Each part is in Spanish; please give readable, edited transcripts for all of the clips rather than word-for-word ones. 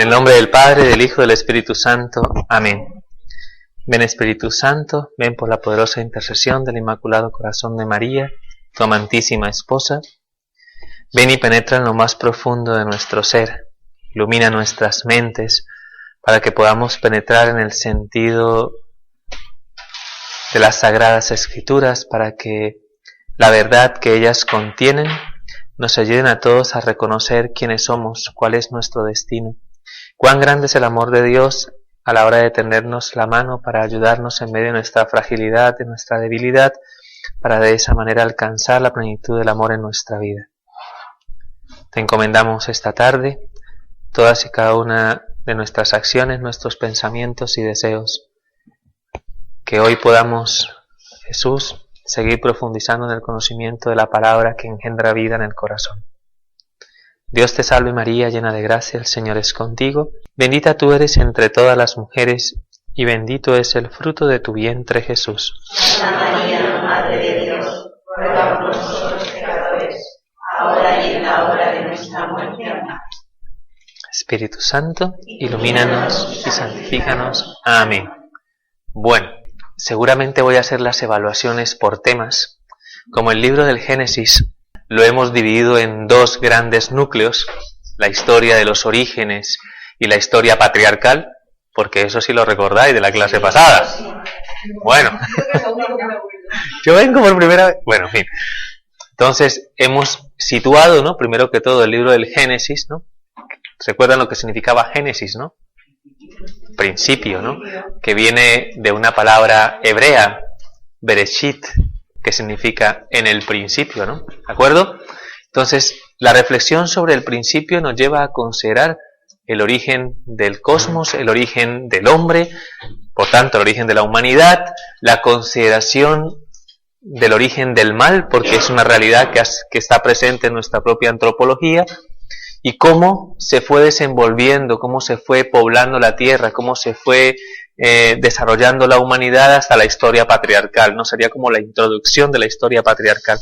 el nombre del Padre, del Hijo y del Espíritu Santo. Amén. Ven Espíritu Santo, ven por la poderosa intercesión del Inmaculado Corazón de María, tu amantísima esposa. Ven y penetra en lo más profundo de nuestro ser. Ilumina nuestras mentes para que podamos penetrar en el sentido de las Sagradas Escrituras, para que la verdad que ellas contienen nos ayuden a todos a reconocer quiénes somos, cuál es nuestro destino. Cuán grande es el amor de Dios a la hora de tendernos la mano para ayudarnos en medio de nuestra fragilidad, de nuestra debilidad, para de esa manera alcanzar la plenitud del amor en nuestra vida. Te encomendamos esta tarde todas y cada una de nuestras acciones, nuestros pensamientos y deseos. Que hoy podamos, Jesús, seguir profundizando en el conocimiento de la palabra que engendra vida en el corazón. Dios te salve María, llena de gracia, el Señor es contigo. Bendita tú eres entre todas las mujeres, y bendito es el fruto de tu vientre, Jesús. Santa María, Madre de Dios, ruega por nosotros pecadores, ahora y en la hora de nuestra muerte. Amén. Espíritu Santo, ilumínanos y santifícanos. Amén. Bueno, seguramente voy a hacer las evaluaciones por temas. Como el libro del Génesis lo hemos dividido en dos grandes núcleos, la historia de los orígenes y la historia patriarcal, porque eso sí lo recordáis de la clase pasada. Bueno, yo vengo por primera vez. Bueno, en fin. Entonces hemos situado, ¿no? Primero que todo el libro del Génesis, ¿no? ¿Recuerdan lo que significaba Génesis, no? Principio, ¿no? Que viene de una palabra hebrea, Bereshit, que significa en el principio, ¿no? ¿De acuerdo? Entonces, la reflexión sobre el principio nos lleva a considerar el origen del cosmos, el origen del hombre, por tanto, el origen de la humanidad, la consideración del origen del mal, porque es una realidad que está presente en nuestra propia antropología, y cómo se fue desenvolviendo, cómo se fue poblando la tierra, cómo se fue desarrollando la humanidad hasta la historia patriarcal, ¿no? Sería como la introducción de la historia patriarcal.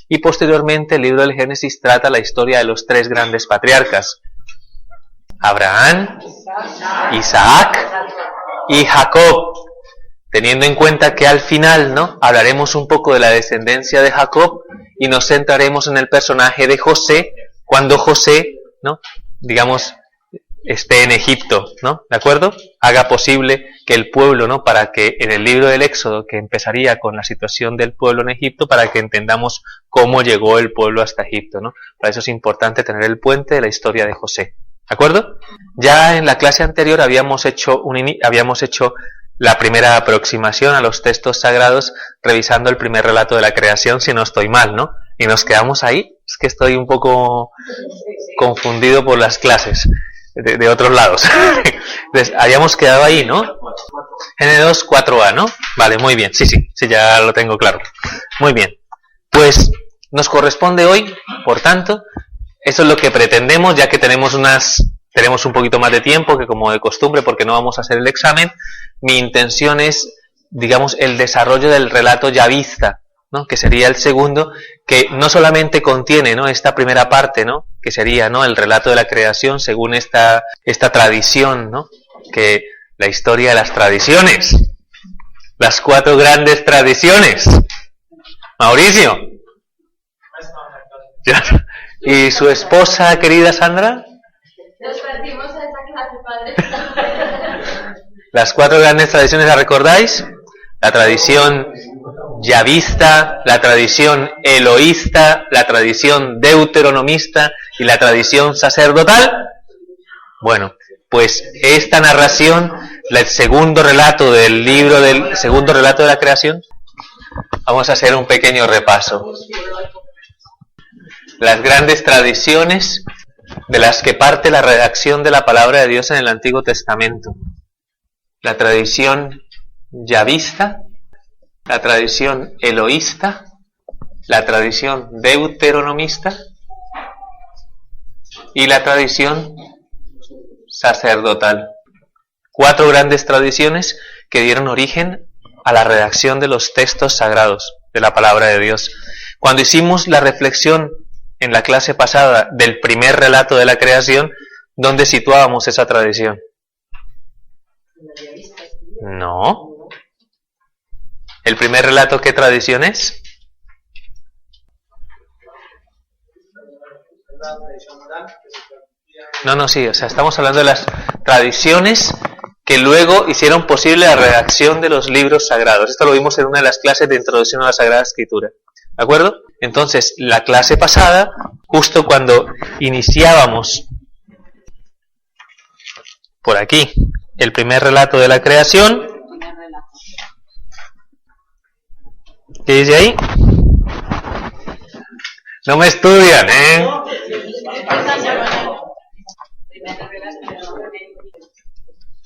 Y posteriormente el libro del Génesis trata la historia de los tres grandes patriarcas: Abraham, Isaac y Jacob, teniendo en cuenta que al final, ¿no?, hablaremos un poco de la descendencia de Jacob y nos centraremos en el personaje de José, cuando José, ¿no?, digamos, esté en Egipto, ¿no? ¿De acuerdo? Haga posible que el pueblo, ¿no?, para que en el libro del Éxodo, que empezaría con la situación del pueblo en Egipto, para que entendamos cómo llegó el pueblo hasta Egipto, ¿no? Para eso es importante tener el puente de la historia de José. ¿De acuerdo? Ya en la clase anterior habíamos hecho la primera aproximación a los textos sagrados revisando el primer relato de la creación, si no estoy mal, ¿no? Y nos quedamos ahí. Es que estoy un poco confundido por las clases de otros lados. Entonces, habíamos quedado ahí, ¿no? N2, 4A, ¿no? Vale, muy bien. Sí, ya lo tengo claro. Muy bien. Pues nos corresponde hoy, por tanto, eso es lo que pretendemos, ya que tenemos un poquito más de tiempo que como de costumbre, porque no vamos a hacer el examen. Mi intención es, digamos, el desarrollo del relato yavista, ¿no?, que sería el segundo, que no solamente contiene, ¿no?, esta primera parte, ¿no?, que sería, ¿no?, el relato de la creación según esta tradición, ¿no?, que la historia de las tradiciones, las 4 grandes tradiciones. Mauricio. ¿Y su esposa, querida Sandra? Nos partimos a esa clase, padre. Las 4 grandes tradiciones, ¿las recordáis? La tradición yavista, la tradición eloísta, la tradición deuteronomista y la tradición sacerdotal. Bueno, pues esta narración, el segundo relato del libro del segundo relato de la creación, vamos a hacer un pequeño repaso. Las grandes tradiciones de las que parte la redacción de la palabra de Dios en el Antiguo Testamento. La tradición yavista, la tradición eloísta, la tradición deuteronomista y la tradición sacerdotal. 4 grandes tradiciones que dieron origen a la redacción de los textos sagrados de la palabra de Dios. Cuando hicimos la reflexión en la clase pasada del primer relato de la creación, ¿dónde situábamos esa tradición? No. ¿El primer relato qué tradición es? No, sí, o sea, estamos hablando de las tradiciones que luego hicieron posible la redacción de los libros sagrados. Esto lo vimos en una de las clases de introducción a la Sagrada Escritura. ¿De acuerdo? Entonces, la clase pasada, justo cuando iniciábamos por aquí el primer relato de la creación, ¿qué dice ahí? No me estudian, ¿eh?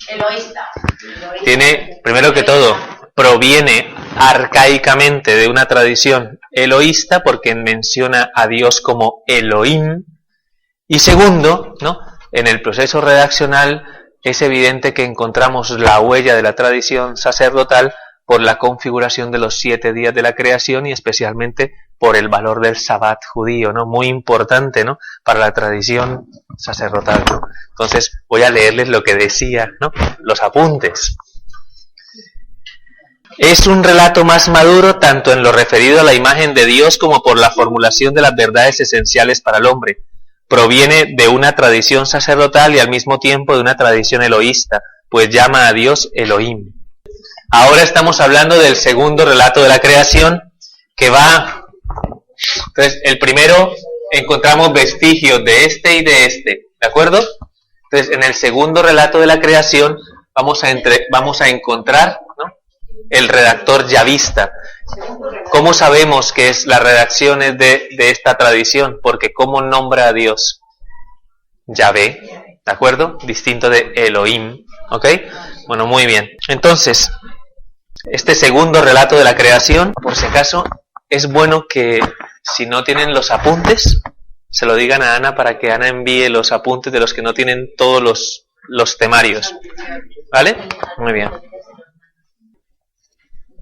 Eloísta. Tiene, primero que todo, proviene arcaicamente de una tradición eloísta porque menciona a Dios como Elohim. Y segundo, ¿no? En el proceso redaccional es evidente que encontramos la huella de la tradición sacerdotal por la configuración de los 7 días de la creación y especialmente por el valor del Sabbat judío, ¿no? Muy importante, ¿no? Para la tradición sacerdotal, ¿no? Entonces voy a leerles lo que decía, ¿no? Los apuntes. Es un relato más maduro tanto en lo referido a la imagen de Dios como por la formulación de las verdades esenciales para el hombre. Proviene de una tradición sacerdotal y al mismo tiempo de una tradición eloísta, pues llama a Dios Elohim. Ahora estamos hablando del segundo relato de la creación, que va... Entonces, el primero encontramos vestigios de este y de este, ¿de acuerdo? Entonces, en el segundo relato de la creación vamos a encontrar, ¿no? El redactor yavista. ¿Cómo sabemos que es la redacción es de esta tradición? Porque ¿cómo nombra a Dios? Yahvé, ¿de acuerdo? Distinto de Elohim, ¿ok? Bueno, muy bien. Entonces, este segundo relato de la creación, por si acaso, es bueno que si no tienen los apuntes, se lo digan a Ana para que Ana envíe los apuntes de los que no tienen todos los temarios. ¿Vale? Muy bien.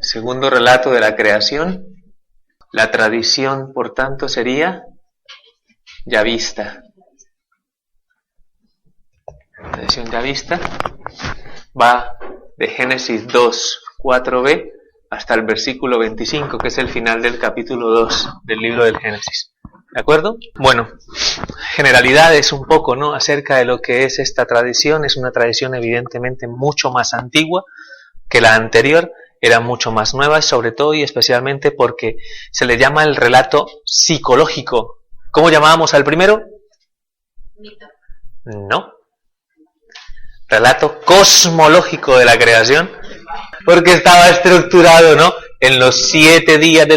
Segundo relato de la creación. La tradición, por tanto, sería yavista. La tradición yavista va de Génesis 2, 4b hasta el versículo 25, que es el final del capítulo 2 del libro del Génesis. ¿De acuerdo? Bueno, generalidades un poco, ¿no? Acerca de lo que es esta tradición. Es una tradición evidentemente mucho más antigua que la anterior, era mucho más nueva, sobre todo y especialmente porque se le llama el relato psicológico. ¿Cómo llamábamos al primero? Mito. No. Relato cosmológico de la creación, porque estaba estructurado, ¿no? En los 7 días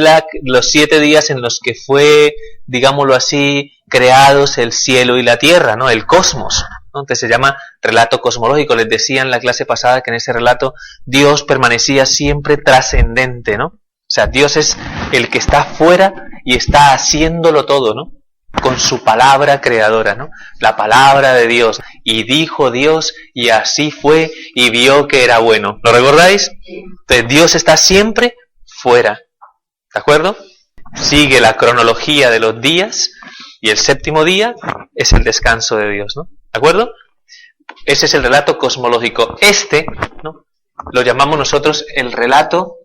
los 7 días en los que fue, digámoslo así, creados el cielo y la tierra, ¿no? El cosmos, ¿no? Entonces se llama relato cosmológico. Les decía en la clase pasada que en ese relato Dios permanecía siempre trascendente, ¿no? O sea, Dios es el que está fuera y está haciéndolo todo, ¿no? Con su palabra creadora, ¿no? La palabra de Dios. Y dijo Dios, y así fue, y vio que era bueno. ¿Lo recordáis? Entonces Dios está siempre fuera. ¿De acuerdo? Sigue la cronología de los días, y el séptimo día es el descanso de Dios, ¿no? ¿De acuerdo? Ese es el relato cosmológico. Este, ¿no? Lo llamamos nosotros el relato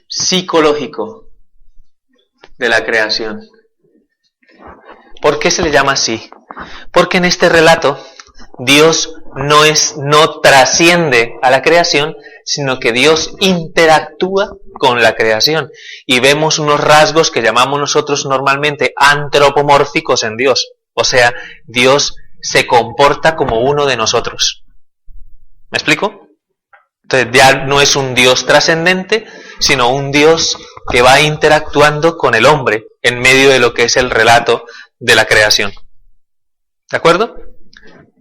psicológico de la creación. ¿Por qué se le llama así? Porque en este relato Dios no trasciende a la creación, sino que Dios interactúa con la creación. Y vemos unos rasgos que llamamos nosotros normalmente antropomórficos en Dios. O sea, Dios se comporta como uno de nosotros. ¿Me explico? Entonces ya no es un Dios trascendente, sino un Dios que va interactuando con el hombre en medio de lo que es el relato de la creación. ¿De acuerdo?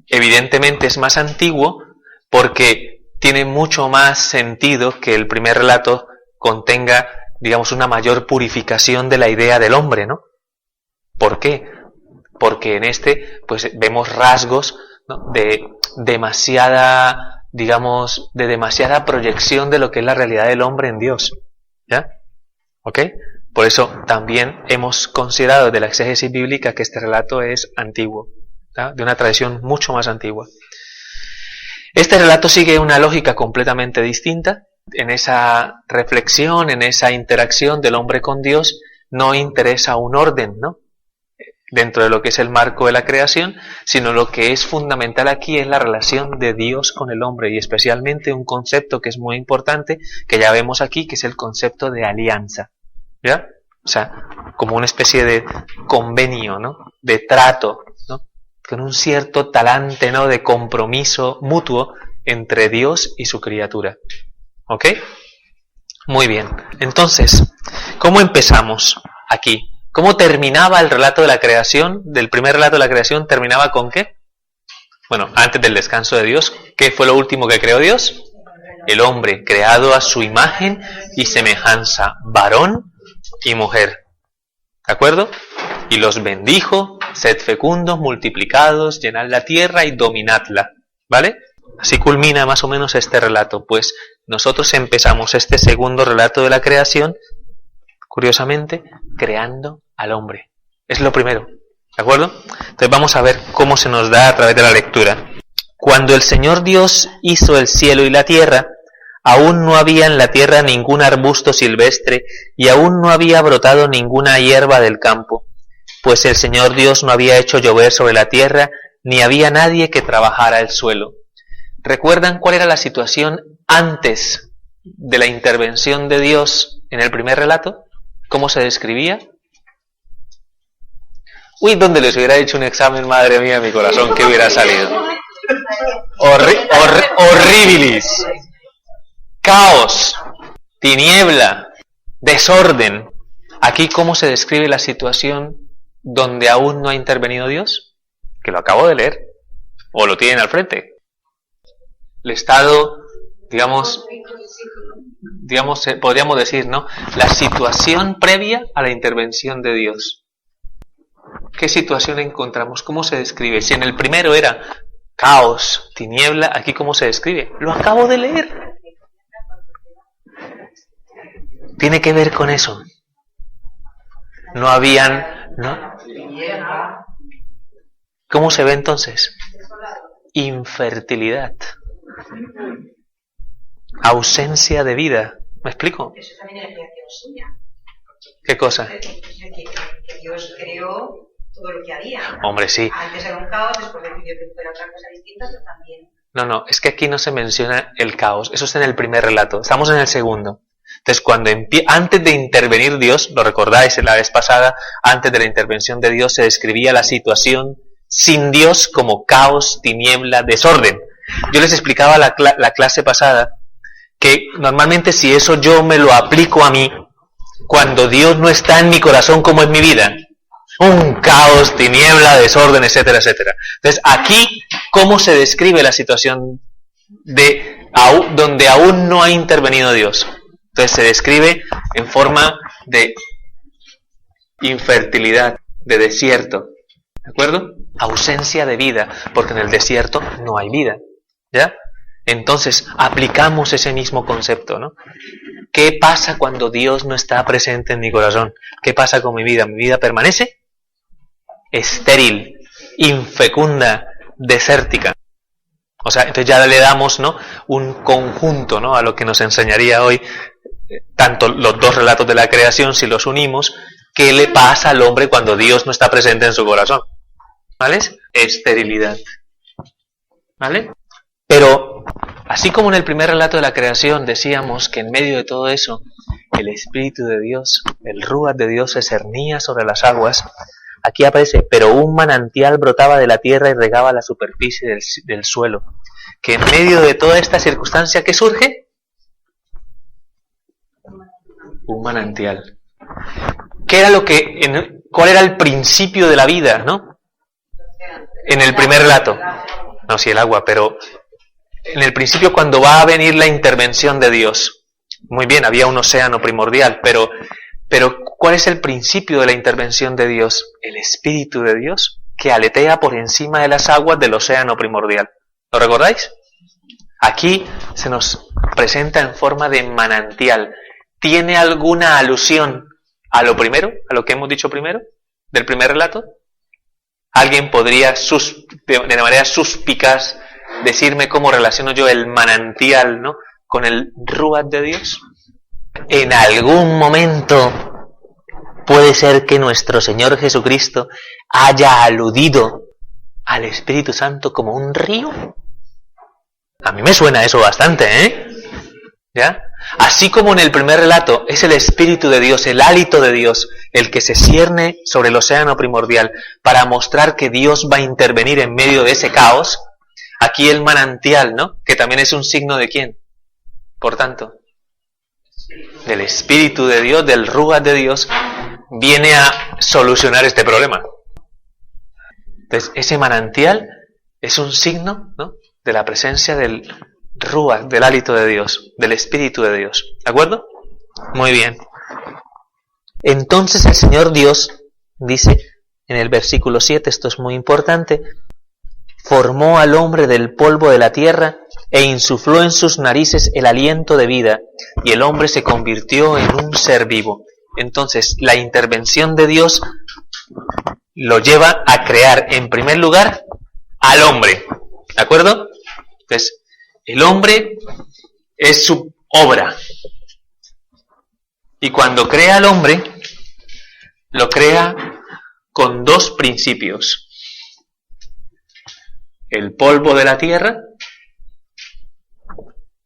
Evidentemente es más antiguo porque tiene mucho más sentido que el primer relato contenga, digamos, una mayor purificación de la idea del hombre, ¿no? ¿Por qué? Porque en este, pues, vemos rasgos, ¿no? de demasiada proyección de lo que es la realidad del hombre en Dios. ¿Ya? ¿Ok? Por eso también hemos considerado de la exégesis bíblica que este relato es antiguo. ¿tá? De una tradición mucho más antigua. Este relato sigue una lógica completamente distinta. En esa reflexión, en esa interacción del hombre con Dios, no interesa un orden, ¿no? Dentro de lo que es el marco de la creación, sino lo que es fundamental aquí es la relación de Dios con el hombre, y especialmente un concepto que es muy importante, que ya vemos aquí, que es el concepto de alianza, ¿ya? O sea, como una especie de convenio, ¿no? De trato, ¿no? Con un cierto talante, ¿no? De compromiso mutuo entre Dios y su criatura. ¿Ok? Muy bien. Entonces, ¿cómo empezamos aquí? ¿Cómo terminaba el relato de la creación? Del primer relato de la creación, ¿terminaba con qué? Bueno, antes del descanso de Dios, ¿qué fue lo último que creó Dios? El hombre, creado a su imagen y semejanza, varón y mujer. ¿De acuerdo? Y los bendijo, sed fecundos, multiplicados, llenad la tierra y dominadla. ¿Vale? Así culmina más o menos este relato. Pues nosotros empezamos este segundo relato de la creación, curiosamente, creando al hombre. Es lo primero. ¿De acuerdo? Entonces vamos a ver cómo se nos da a través de la lectura. Cuando el Señor Dios hizo el cielo y la tierra, aún no había en la tierra ningún arbusto silvestre y aún no había brotado ninguna hierba del campo, pues el Señor Dios no había hecho llover sobre la tierra, ni había nadie que trabajara el suelo. ¿Recuerdan cuál era la situación antes de la intervención de Dios en el primer relato? ¿Cómo se describía? Uy, donde les hubiera hecho un examen, madre mía, mi corazón, ¿qué hubiera salido? Horribilis. Caos, tiniebla, desorden. Aquí, ¿cómo se describe la situación donde aún no ha intervenido Dios? Que lo acabo de leer. O lo tienen al frente. El estado, digamos, podríamos decir, ¿no? La situación previa a la intervención de Dios. ¿Qué situación encontramos? ¿Cómo se describe? Si en el primero era caos, tiniebla, aquí ¿cómo se describe? Lo acabo de leer. Tiene que ver con eso. No habían, ¿no? ¿Cómo se ve entonces? Infertilidad. Ausencia de vida. ¿Me explico? Eso también es la creación suya. ¿Qué cosa? Que Dios creó todo lo que había. Hombre, sí. Antes era un caos, después decidió que fuera otra cosa distinta, pero también. No, es que aquí no se menciona el caos. Eso está en el primer relato. Estamos en el segundo. Entonces, antes de intervenir Dios, lo recordáis en la vez pasada, antes de la intervención de Dios se describía la situación sin Dios como caos, tiniebla, desorden. Yo les explicaba la clase pasada que normalmente si eso yo me lo aplico a mí, cuando Dios no está en mi corazón como en mi vida, un caos, tiniebla, desorden, etcétera, etcétera. Entonces, aquí, ¿cómo se describe la situación donde aún no ha intervenido Dios? Entonces se describe en forma de infertilidad, de desierto, ¿de acuerdo? Ausencia de vida, porque en el desierto no hay vida, ¿ya? Entonces aplicamos ese mismo concepto, ¿no? ¿Qué pasa cuando Dios no está presente en mi corazón? ¿Qué pasa con mi vida? ¿Mi vida permanece? Estéril, infecunda, desértica. O sea, entonces ya le damos, ¿no? Un conjunto, ¿no? A lo que nos enseñaría hoy tanto los dos relatos de la creación, si los unimos, ¿qué le pasa al hombre cuando Dios no está presente en su corazón? ¿Vale? Esterilidad. ¿Vale? Pero, así como en el primer relato de la creación decíamos que en medio de todo eso, el Espíritu de Dios, el Ruach de Dios se cernía sobre las aguas, aquí aparece, pero un manantial brotaba de la tierra y regaba la superficie del suelo. Que en medio de toda esta circunstancia, ¿qué surge? Un manantial. ¿Qué era cuál era el principio de la vida, no? En el primer relato. No, sí, el agua, pero en el principio cuando va a venir la intervención de Dios. Muy bien, había un océano primordial, pero ¿cuál es el principio de la intervención de Dios? El Espíritu de Dios que aletea por encima de las aguas del océano primordial. ¿Lo recordáis? Aquí se nos presenta en forma de manantial. ¿Tiene alguna alusión a lo primero, a lo que hemos dicho primero, del primer relato? Alguien podría de manera suspicaz decirme cómo relaciono yo el manantial, ¿no?, con el Ruach de Dios. En algún momento puede ser que nuestro Señor Jesucristo haya aludido al Espíritu Santo como un río. A mí me suena eso bastante, ¿eh? ¿Ya? Así como en el primer relato es el Espíritu de Dios, el hálito de Dios, el que se cierne sobre el océano primordial para mostrar que Dios va a intervenir en medio de ese caos, aquí el manantial, ¿no?, que también es un signo de ¿quién? Por tanto, del Espíritu de Dios, del Ruach de Dios, viene a solucionar este problema. Entonces, ese manantial es un signo, ¿no?, de la presencia del Ruach, del hálito de Dios, del Espíritu de Dios. ¿De acuerdo? Muy bien. Entonces el Señor Dios dice en el versículo 7, esto es muy importante, formó al hombre del polvo de la tierra e insufló en sus narices el aliento de vida, y el hombre se convirtió en un ser vivo. Entonces, la intervención de Dios lo lleva a crear, en primer lugar, al hombre. ¿De acuerdo? Entonces, el hombre es su obra. Y cuando crea al hombre, lo crea con dos principios. El polvo de la tierra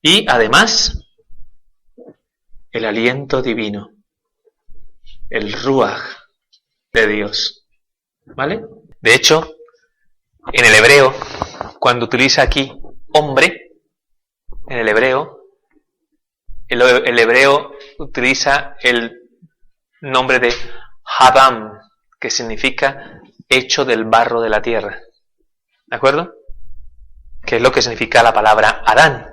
y, además, el aliento divino. El Ruach de Dios. ¿Vale? De hecho, en el hebreo, cuando utiliza aquí hombre, en el hebreo utiliza el nombre de Adam, que significa hecho del barro de la tierra. ¿De acuerdo? Que es lo que significa la palabra Adán.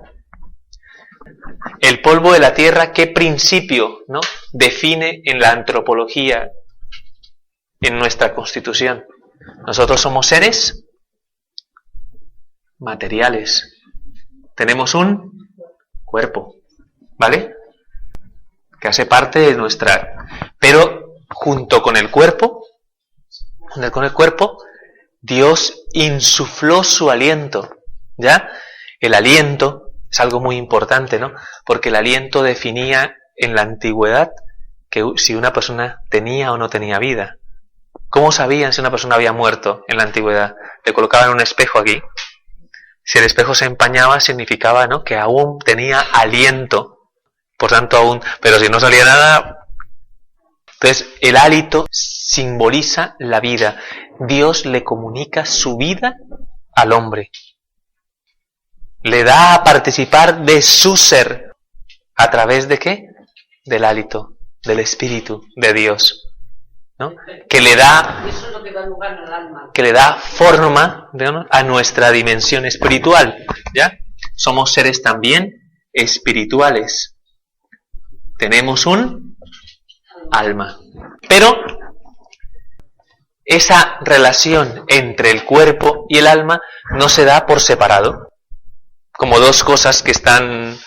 El polvo de la tierra, ¿qué principio, ¿no?, define en la antropología, en nuestra constitución? Nosotros somos seres materiales. Tenemos un cuerpo, ¿vale?, que hace parte de nuestra... Pero junto con el cuerpo, Dios insufló su aliento, ¿ya? El aliento es algo muy importante, ¿no? Porque el aliento definía en la antigüedad que si una persona tenía o no tenía vida. ¿Cómo sabían si una persona había muerto en la antigüedad? Le colocaban un espejo aquí. Si el espejo se empañaba, significaba, ¿no?, que aún tenía aliento. Por tanto, aún... Pero si no salía nada... Entonces, el hálito simboliza la vida. Dios le comunica su vida al hombre. Le da a participar de su ser. ¿A través de qué? Del hálito, del Espíritu de Dios, ¿no? Que le da... Eso es lo que da lugar al alma. Que le da forma, ¿no?, a nuestra dimensión espiritual, ¿ya? Somos seres también espirituales. Tenemos un alma. Pero esa relación entre el cuerpo y el alma no se da por separado, como dos cosas que están,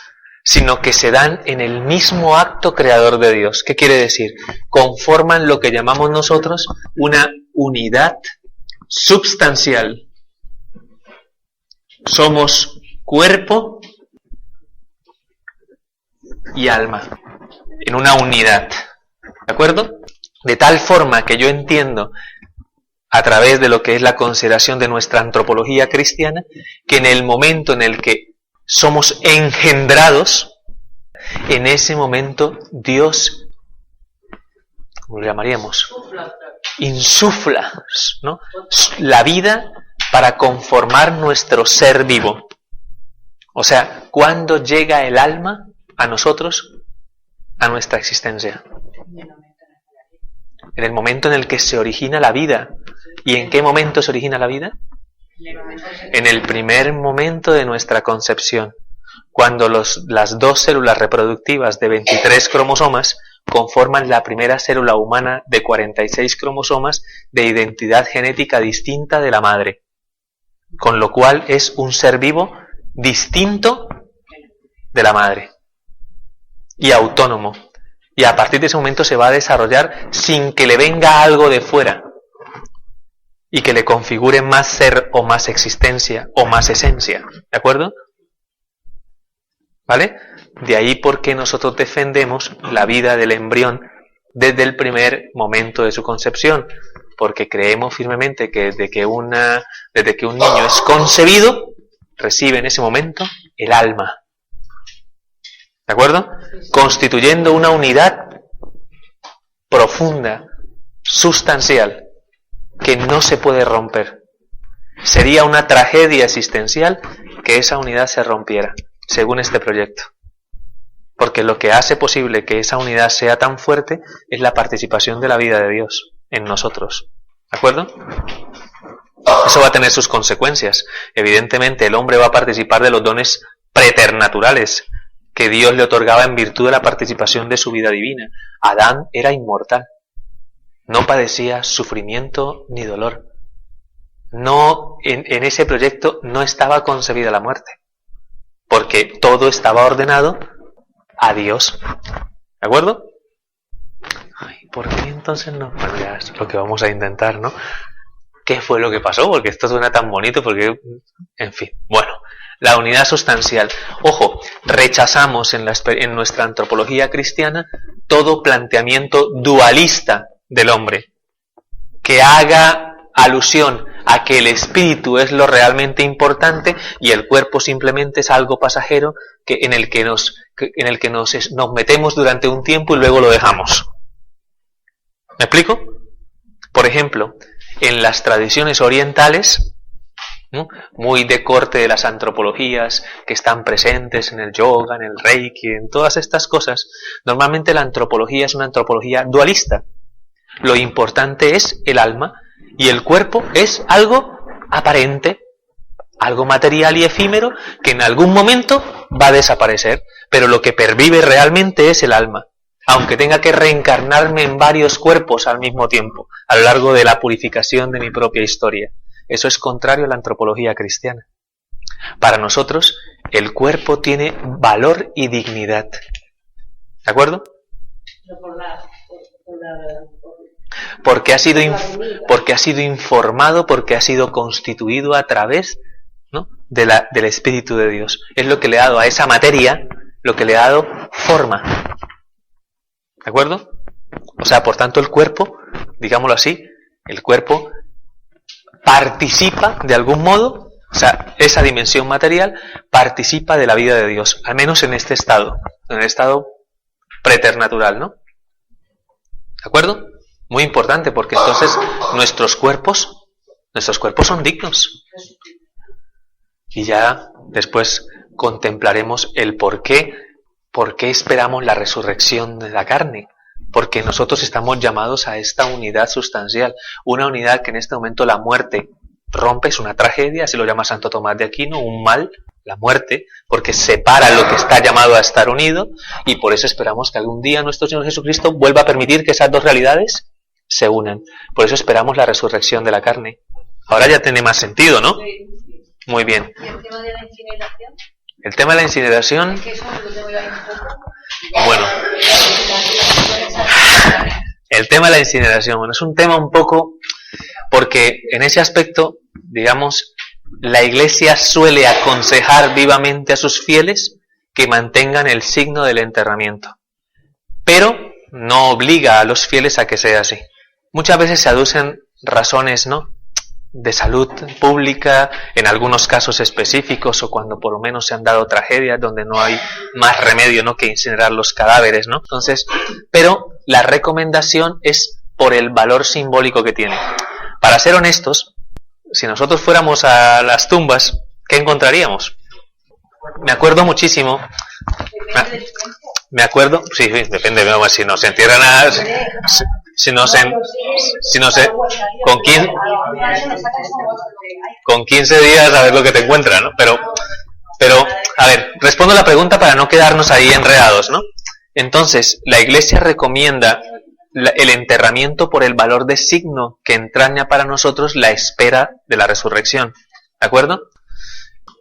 sino que se dan en el mismo acto creador de Dios. ¿Qué quiere decir? Conforman lo que llamamos nosotros una unidad substancial. Somos cuerpo y alma, en una unidad. ¿De acuerdo? De tal forma que yo entiendo, a través de lo que es la consideración de nuestra antropología cristiana, que en el momento en el que somos engendrados, en ese momento Dios, ¿cómo lo llamaríamos? Insufla, ¿no?, la vida para conformar nuestro ser vivo. O sea, ¿cuándo llega el alma a nosotros, a nuestra existencia? En el momento en el que se origina la vida. ¿Y en qué momento se origina la vida? En el primer momento de nuestra concepción, cuando las dos células reproductivas de 23 cromosomas conforman la primera célula humana de 46 cromosomas de identidad genética distinta de la madre, con lo cual es un ser vivo distinto de la madre y autónomo. Y a partir de ese momento se va a desarrollar sin que le venga algo de fuera. y que le configure más ser o más existencia o más esencia. ¿De acuerdo? ¿Vale? De ahí porque nosotros defendemos la vida del embrión desde el primer momento de su concepción, porque creemos firmemente que desde que un niño es concebido, recibe en ese momento el alma. ¿De acuerdo? Constituyendo una unidad profunda, sustancial, que no se puede romper. Sería una tragedia existencial que esa unidad se rompiera, según este proyecto. Porque lo que hace posible que esa unidad sea tan fuerte es la participación de la vida de Dios en nosotros. ¿De acuerdo? Eso va a tener sus consecuencias. Evidentemente, el hombre va a participar de los dones preternaturales que Dios le otorgaba en virtud de la participación de su vida divina. Adán era inmortal. No padecía sufrimiento ni dolor. No, en ese proyecto no estaba concebida la muerte. Porque todo estaba ordenado a Dios. ¿De acuerdo? Ay, ¿por qué entonces no? Bueno, ya es lo que vamos a intentar, ¿no? ¿Qué fue lo que pasó? Porque esto suena tan bonito, porque... En fin, bueno, la unidad sustancial. Ojo, rechazamos en nuestra antropología cristiana todo planteamiento dualista del hombre, que haga alusión a que el espíritu es lo realmente importante y el cuerpo simplemente es algo pasajero en el que nos metemos durante un tiempo y luego lo dejamos. ¿Me explico? Por ejemplo, en las tradiciones orientales, ¿no?, muy de corte de las antropologías que están presentes en el yoga, en el reiki, en todas estas cosas, normalmente la antropología es una antropología dualista. Lo importante es el alma y el cuerpo es algo aparente, algo material y efímero que en algún momento va a desaparecer, pero lo que pervive realmente es el alma, aunque tenga que reencarnarme en varios cuerpos al mismo tiempo, a lo largo de la purificación de mi propia historia. Eso es contrario a la antropología cristiana. Para nosotros, el cuerpo tiene valor y dignidad. ¿De acuerdo? Porque ha sido informado, porque ha sido constituido a través, ¿no?, del Espíritu de Dios. Es lo que le ha dado a esa materia, lo que le ha dado forma. ¿De acuerdo? O sea, por tanto, el cuerpo, digámoslo así, el cuerpo participa de algún modo, o sea, esa dimensión material participa de la vida de Dios, al menos en este estado, en el estado preternatural, ¿no? ¿De acuerdo? Muy importante, porque entonces nuestros cuerpos son dignos. Y ya después contemplaremos el por qué esperamos la resurrección de la carne. Porque nosotros estamos llamados a esta unidad sustancial, una unidad que en este momento la muerte rompe, es una tragedia, así lo llama Santo Tomás de Aquino, un mal, la muerte, porque separa lo que está llamado a estar unido, y por eso esperamos que algún día nuestro Señor Jesucristo vuelva a permitir que esas dos realidades se unan. Por eso esperamos la resurrección de la carne. Ahora ya tiene más sentido, ¿no? Muy bien. ¿Y el tema de la incineración? El tema de la incineración... Es que eso lo tengo yo ahí un poco. Bueno, el tema de la incineración, bueno, es un tema un poco, porque en ese aspecto, digamos, la Iglesia suele aconsejar vivamente a sus fieles que mantengan el signo del enterramiento, pero no obliga a los fieles a que sea así. Muchas veces se aducen razones, ¿no?, de salud pública, en algunos casos específicos, o cuando por lo menos se han dado tragedias donde no hay más remedio, ¿no?, que incinerar los cadáveres, ¿no? Entonces, pero la recomendación es por el valor simbólico que tiene. Para ser honestos, si nosotros fuéramos a las tumbas, ¿qué encontraríamos? Me acuerdo muchísimo. Me acuerdo, sí, depende, si nos entierran a... Si no sé, con 15 días a ver lo que te encuentras, ¿no? Pero, a ver, respondo la pregunta para no quedarnos ahí enredados, ¿no? Entonces, la Iglesia recomienda el enterramiento por el valor de signo que entraña para nosotros la espera de la resurrección, ¿de acuerdo?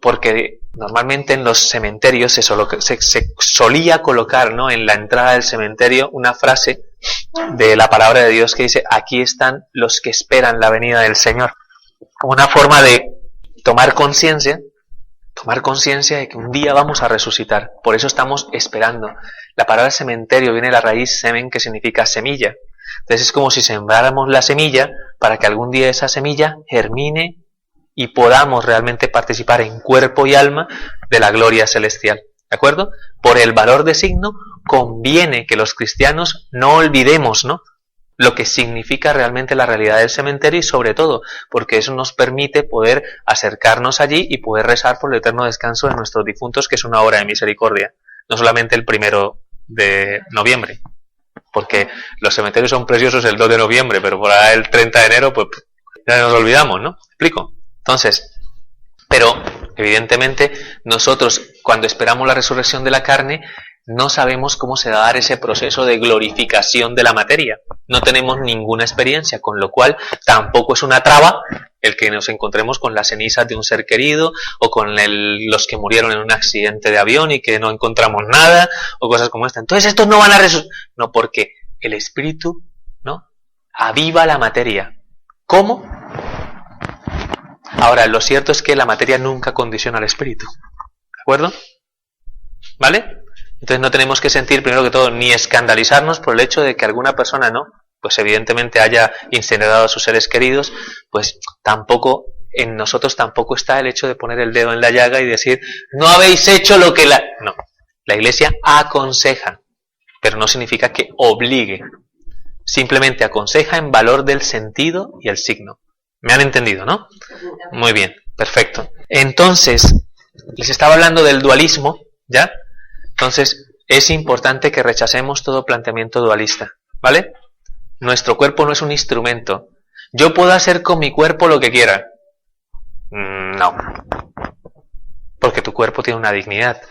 Porque normalmente en los cementerios se solía colocar, ¿no?, en la entrada del cementerio una frase de la palabra de Dios que dice, aquí están los que esperan la venida del Señor. Como una forma de tomar conciencia de que un día vamos a resucitar. Por eso estamos esperando. La palabra cementerio viene de la raíz semen, que significa semilla. Entonces es como si sembráramos la semilla para que algún día esa semilla germine y podamos realmente participar en cuerpo y alma de la gloria celestial. ¿De acuerdo? Por el valor de signo, conviene que los cristianos no olvidemos, ¿no?, lo que significa realmente la realidad del cementerio, y sobre todo porque eso nos permite poder acercarnos allí y poder rezar por el eterno descanso de nuestros difuntos, que es una obra de misericordia, no solamente el 1 de noviembre, porque los cementerios son preciosos el 2 de noviembre, pero por ahí el 30 de enero pues ya nos olvidamos, ¿no? ¿Explico? Entonces, pero evidentemente nosotros cuando esperamos la resurrección de la carne no sabemos cómo se va a dar ese proceso de glorificación de la materia. No tenemos ninguna experiencia, con lo cual tampoco es una traba el que nos encontremos con las cenizas de un ser querido o con los que murieron en un accidente de avión y que no encontramos nada o cosas como esta. Entonces estos no van a resucitar. No, porque el espíritu, ¿no?, aviva la materia. ¿Cómo? Ahora, lo cierto es que la materia nunca condiciona al espíritu. ¿De acuerdo? ¿Vale? Entonces no tenemos que sentir, primero que todo, ni escandalizarnos por el hecho de que alguna persona, ¿no?, pues evidentemente haya incinerado a sus seres queridos, pues tampoco, en nosotros tampoco está el hecho de poner el dedo en la llaga y decir, no habéis hecho lo que la... No, la Iglesia aconseja, pero no significa que obligue. Simplemente aconseja en valor del sentido y el signo. ¿Me han entendido, no? Muy bien, perfecto. Entonces, les estaba hablando del dualismo, ¿ya? Entonces, es importante que rechacemos todo planteamiento dualista, ¿vale? Nuestro cuerpo no es un instrumento. ¿Yo puedo hacer con mi cuerpo lo que quiera? No. Porque tu cuerpo tiene una dignidad.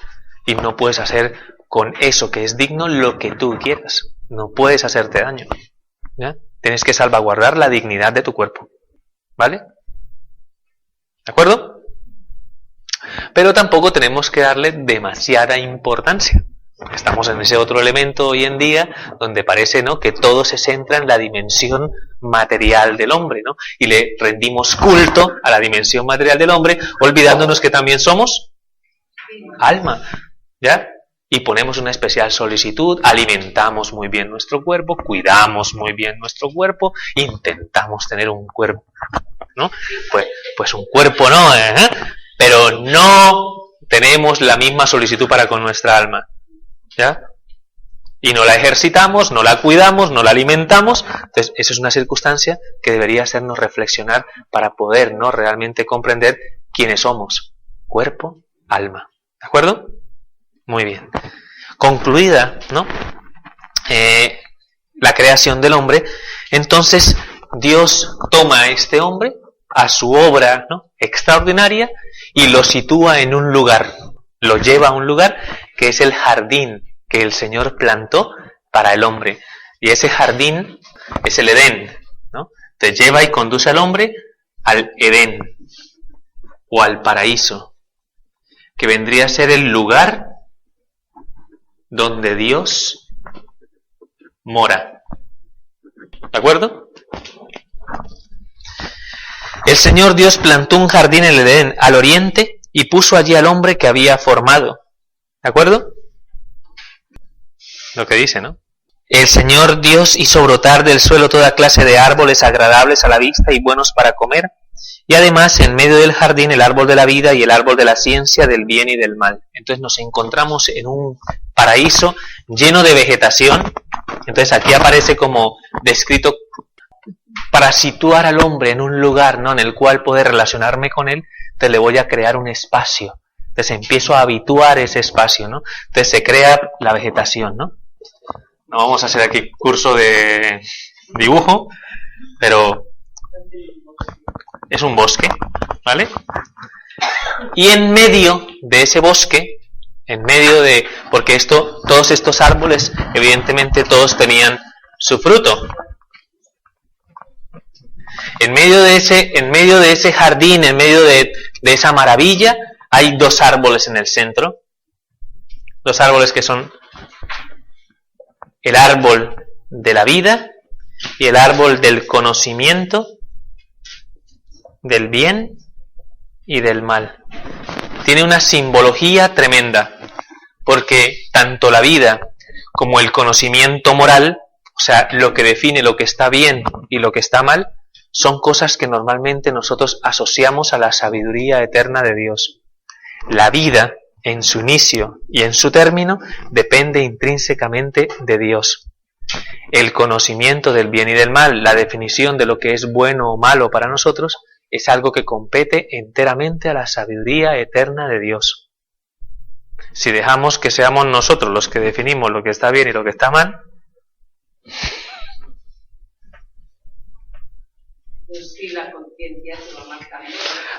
Y no puedes hacer con eso que es digno lo que tú quieras. No puedes hacerte daño, ¿ya? Tienes que salvaguardar la dignidad de tu cuerpo, ¿vale? ¿De acuerdo? Pero tampoco tenemos que darle demasiada importancia. Estamos en ese otro elemento hoy en día donde parece, ¿no?, que todo se centra en la dimensión material del hombre, ¿no? Y le rendimos culto a la dimensión material del hombre, olvidándonos que también somos alma, ¿ya? Y ponemos una especial solicitud, alimentamos muy bien nuestro cuerpo, cuidamos muy bien nuestro cuerpo, intentamos tener un cuerpo, ¿no? Pues un cuerpo no, pero no tenemos la misma solicitud para con nuestra alma, ¿ya? Y no la ejercitamos, no la cuidamos, no la alimentamos. Entonces, eso es una circunstancia que debería hacernos reflexionar para poder, ¿no?, realmente comprender quiénes somos. Cuerpo, alma. ¿De acuerdo? Muy bien. Concluida, ¿no?, la creación del hombre, entonces Dios toma a este hombre, a su obra, ¿no?, extraordinaria, y lo sitúa en un lugar. Lo lleva a un lugar que es el jardín que el Señor plantó para el hombre. Y ese jardín es el Edén, ¿no? Te lleva y conduce al hombre al Edén o al paraíso, que vendría a ser el lugar donde Dios mora. ¿De acuerdo? El Señor Dios plantó un jardín en el Edén al oriente y puso allí al hombre que había formado. ¿De acuerdo? Lo que dice, ¿no? El Señor Dios hizo brotar del suelo toda clase de árboles agradables a la vista y buenos para comer, y además en medio del jardín el árbol de la vida y el árbol de la ciencia del bien y del mal. Entonces nos encontramos en un paraíso lleno de vegetación. Entonces aquí aparece como descrito para situar al hombre en un lugar, ¿no?, en el cual poder relacionarme con él. Entonces le voy a crear un espacio. Entonces empiezo a habituar ese espacio, ¿no? Entonces se crea la vegetación, ¿no? No vamos a hacer aquí curso de dibujo, pero es un bosque, ¿vale? Y en medio de ese bosque, porque todos estos árboles, evidentemente todos tenían su fruto. En medio de ese jardín, en medio de esa maravilla, hay dos árboles en el centro. Dos árboles que son el árbol de la vida y el árbol del conocimiento del bien y del mal. Tiene una simbología tremenda, porque tanto la vida como el conocimiento moral, o sea, lo que define lo que está bien y lo que está mal, son cosas que normalmente nosotros asociamos a la sabiduría eterna de Dios. La vida, en su inicio y en su término, depende intrínsecamente de Dios. El conocimiento del bien y del mal, la definición de lo que es bueno o malo para nosotros, es algo que compete enteramente a la sabiduría eterna de Dios. Si dejamos que seamos nosotros los que definimos lo que está bien y lo que está mal, sí, la conciencia se va marcando.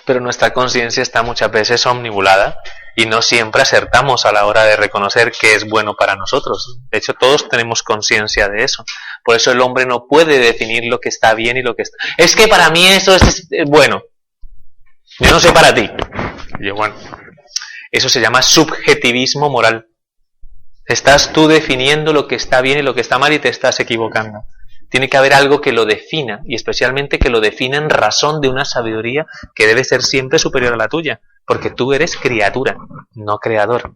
Pero nuestra conciencia está muchas veces omnibulada y no siempre acertamos a la hora de reconocer qué es bueno para nosotros. De hecho, todos tenemos conciencia de eso. Por eso el hombre no puede definir lo que está bien y lo que está... Es que para mí eso es bueno. Yo no sé para ti. Yo, bueno, eso se llama subjetivismo moral. Estás tú definiendo lo que está bien y lo que está mal y te estás equivocando. Tiene que haber algo que lo defina, y especialmente que lo defina en razón de una sabiduría que debe ser siempre superior a la tuya, porque tú eres criatura, no creador.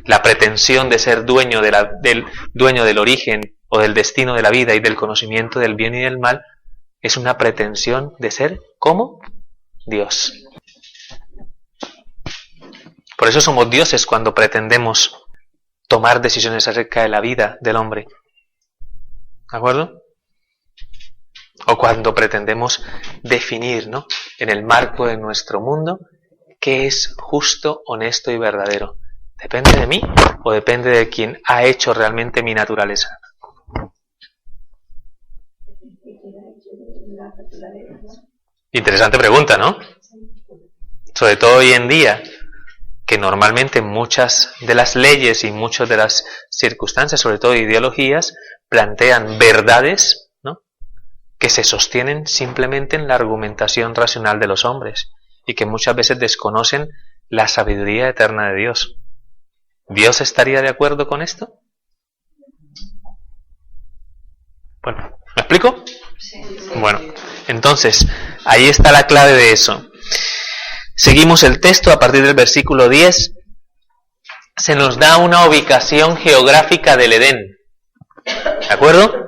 La pretensión de ser dueño del origen o del destino de la vida y del conocimiento del bien y del mal es una pretensión de ser como Dios. Por eso somos dioses cuando pretendemos tomar decisiones acerca de la vida del hombre. ¿De acuerdo? O cuando pretendemos definir, ¿no?, en el marco de nuestro mundo, qué es justo, honesto y verdadero. ¿Depende de mí o depende de quien ha hecho realmente mi naturaleza? Interesante pregunta, ¿no? Sobre todo hoy en día, que normalmente muchas de las leyes y muchas de las circunstancias, sobre todo ideologías, plantean verdades, ¿no?, que se sostienen simplemente en la argumentación racional de los hombres y que muchas veces desconocen la sabiduría eterna de Dios. ¿Dios estaría de acuerdo con esto? Bueno, ¿me explico? Sí. Bueno, entonces, ahí está la clave de eso. Seguimos el texto a partir del versículo 10. Se nos da una ubicación geográfica del Edén. ¿De acuerdo?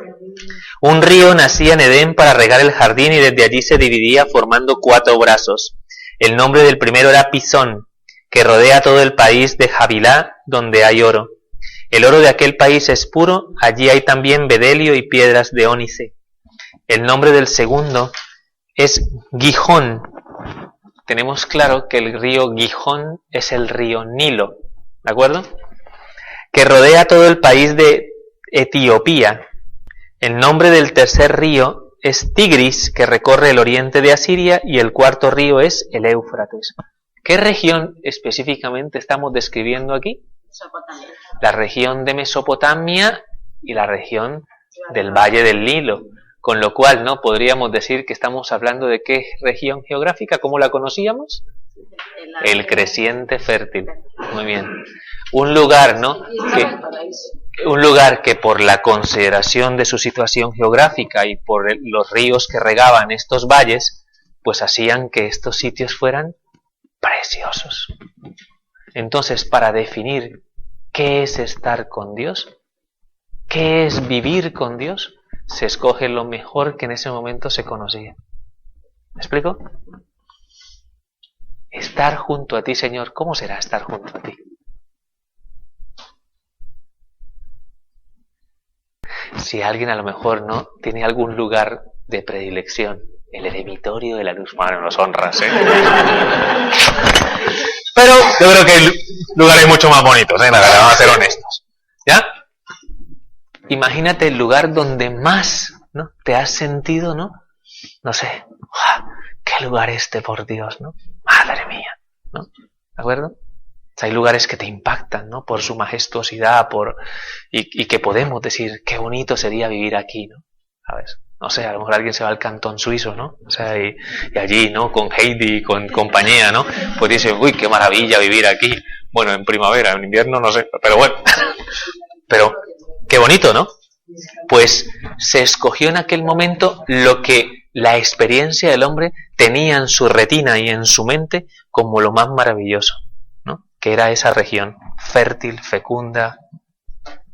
Un río nacía en Edén para regar el jardín y desde allí se dividía formando 4 brazos. El nombre del primero era Pisón, que rodea todo el país de Havilá, donde hay oro. El oro de aquel país es puro, allí hay también bedelio y piedras de ónice. El nombre del segundo es Gihón. Tenemos claro que el río Gihón es el río Nilo, ¿de acuerdo?, que rodea todo el país de Etiopía. El nombre del tercer río es Tigris, que recorre el oriente de Asiria, y el cuarto río es el Éufrates. ¿Qué región específicamente estamos describiendo aquí? Mesopotamia. La región de Mesopotamia y la región del Valle del Nilo. Con lo cual, ¿no?, podríamos decir que estamos hablando de qué región geográfica, ¿cómo la conocíamos? El creciente fértil. Muy bien. Un lugar, ¿no?, que por la consideración de su situación geográfica y por los ríos que regaban estos valles, pues hacían que estos sitios fueran preciosos. Entonces, para definir qué es estar con Dios, qué es vivir con Dios, se escoge lo mejor que en ese momento se conocía. ¿Me explico? Estar junto a ti, Señor. ¿Cómo será estar junto a ti? Si alguien a lo mejor no tiene algún lugar de predilección, el eremitorio de la luz, bueno, nos honras, ¿eh? Pero yo creo que hay lugares mucho más bonitos, ¿eh? La verdad, vamos a ser honestos. ¿Ya? Imagínate el lugar donde más, ¿no?, te has sentido, ¿no? No sé, qué lugar este, por Dios, ¿no? Madre mía, ¿no? ¿De acuerdo? O sea, hay lugares que te impactan, ¿no?, por su majestuosidad, y que podemos decir, qué bonito sería vivir aquí, ¿no? ¿Sabes? No sé, a lo mejor alguien se va al Cantón Suizo, ¿no? O sea, y allí, ¿no?, con Heidi y con compañía, ¿no?, pues dice, uy, qué maravilla vivir aquí. Bueno, en primavera, en invierno no sé, pero bueno. Pero qué bonito, ¿no? Pues se escogió en aquel momento lo que la experiencia del hombre tenía en su retina y en su mente como lo más maravilloso, ¿no? Que era esa región fértil, fecunda,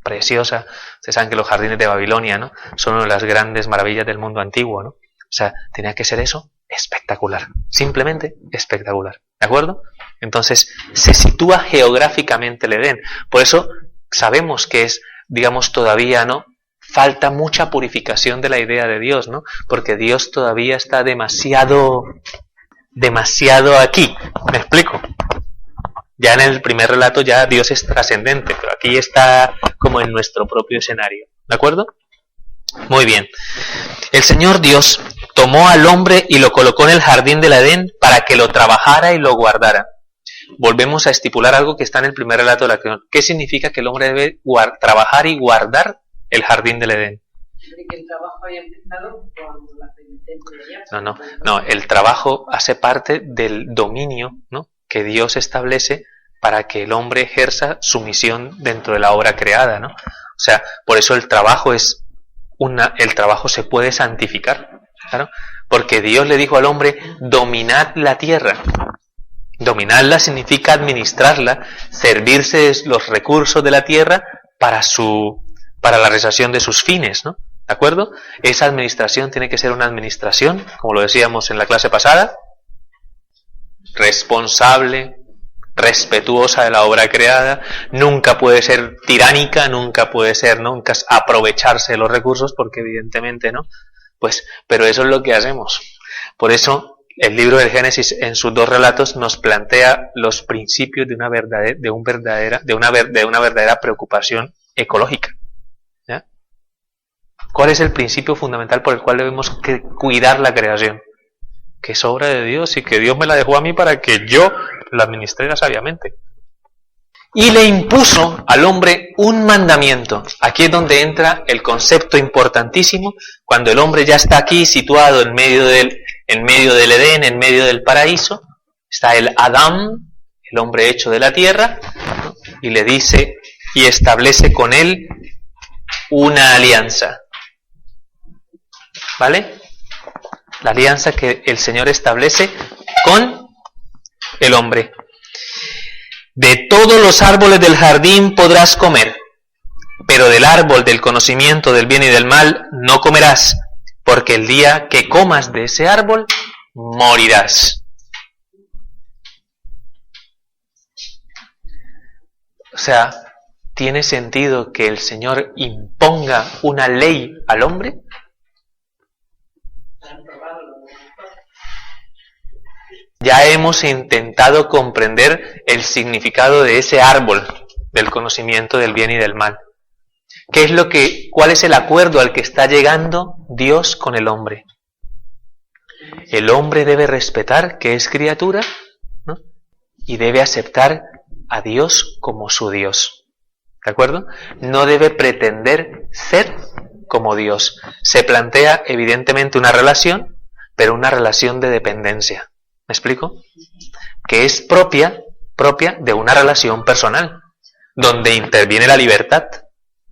preciosa. Ustedes saben que los jardines de Babilonia, ¿no?, son una de las grandes maravillas del mundo antiguo, ¿no? O sea, tenía que ser eso espectacular, simplemente espectacular, ¿de acuerdo? Entonces se sitúa geográficamente el Edén. Por eso sabemos que es, digamos, todavía, ¿no?, falta mucha purificación de la idea de Dios, ¿no? Porque Dios todavía está demasiado aquí. ¿Me explico? Ya en el primer relato ya Dios es trascendente, pero aquí está como en nuestro propio escenario. ¿De acuerdo? Muy bien. El Señor Dios tomó al hombre y lo colocó en el jardín del Edén para que lo trabajara y lo guardara. Volvemos a estipular algo que está en el primer relato de la creación. ¿Qué significa que el hombre debe trabajar y guardar el jardín del Edén? Que el trabajo había empezado con la penitencia. No, el trabajo hace parte del dominio, ¿no?, que Dios establece para que el hombre ejerza su misión dentro de la obra creada, ¿no? O sea, por eso el trabajo se puede santificar, ¿claro? Porque Dios le dijo al hombre: dominad la tierra. Dominarla significa administrarla, servirse de los recursos de la tierra para la realización de sus fines, ¿no? ¿De acuerdo? Esa administración tiene que ser una administración, como lo decíamos en la clase pasada, responsable, respetuosa de la obra creada, nunca puede ser tiránica, nunca aprovecharse de los recursos, porque evidentemente no, pues, pero eso es lo que hacemos. Por eso el libro del Génesis en sus dos relatos nos plantea los principios de una verdadera preocupación ecológica. ¿Ya? ¿Cuál es el principio fundamental por el cual debemos cuidar la creación? Que es obra de Dios y que Dios me la dejó a mí para que yo la administrara sabiamente. Y le impuso al hombre un mandamiento. Aquí es donde entra el concepto importantísimo, cuando el hombre ya está aquí situado en medio del Edén, en medio del paraíso. Está el Adán, el hombre hecho de la tierra, ¿no?, y le dice y establece con él una alianza. ¿Vale? La alianza que el Señor establece con el hombre. De todos los árboles del jardín podrás comer, pero del árbol del conocimiento del bien y del mal no comerás, porque el día que comas de ese árbol morirás. O sea, ¿tiene sentido que el Señor imponga una ley al hombre? Ya hemos intentado comprender el significado de ese árbol del conocimiento del bien y del mal. ¿Cuál es el acuerdo al que está llegando Dios con el hombre? El hombre debe respetar que es criatura, ¿no?, y debe aceptar a Dios como su Dios. ¿De acuerdo? No debe pretender ser como Dios. Se plantea evidentemente una relación, pero una relación de dependencia. ¿Me explico? Que es propia de una relación personal, donde interviene la libertad,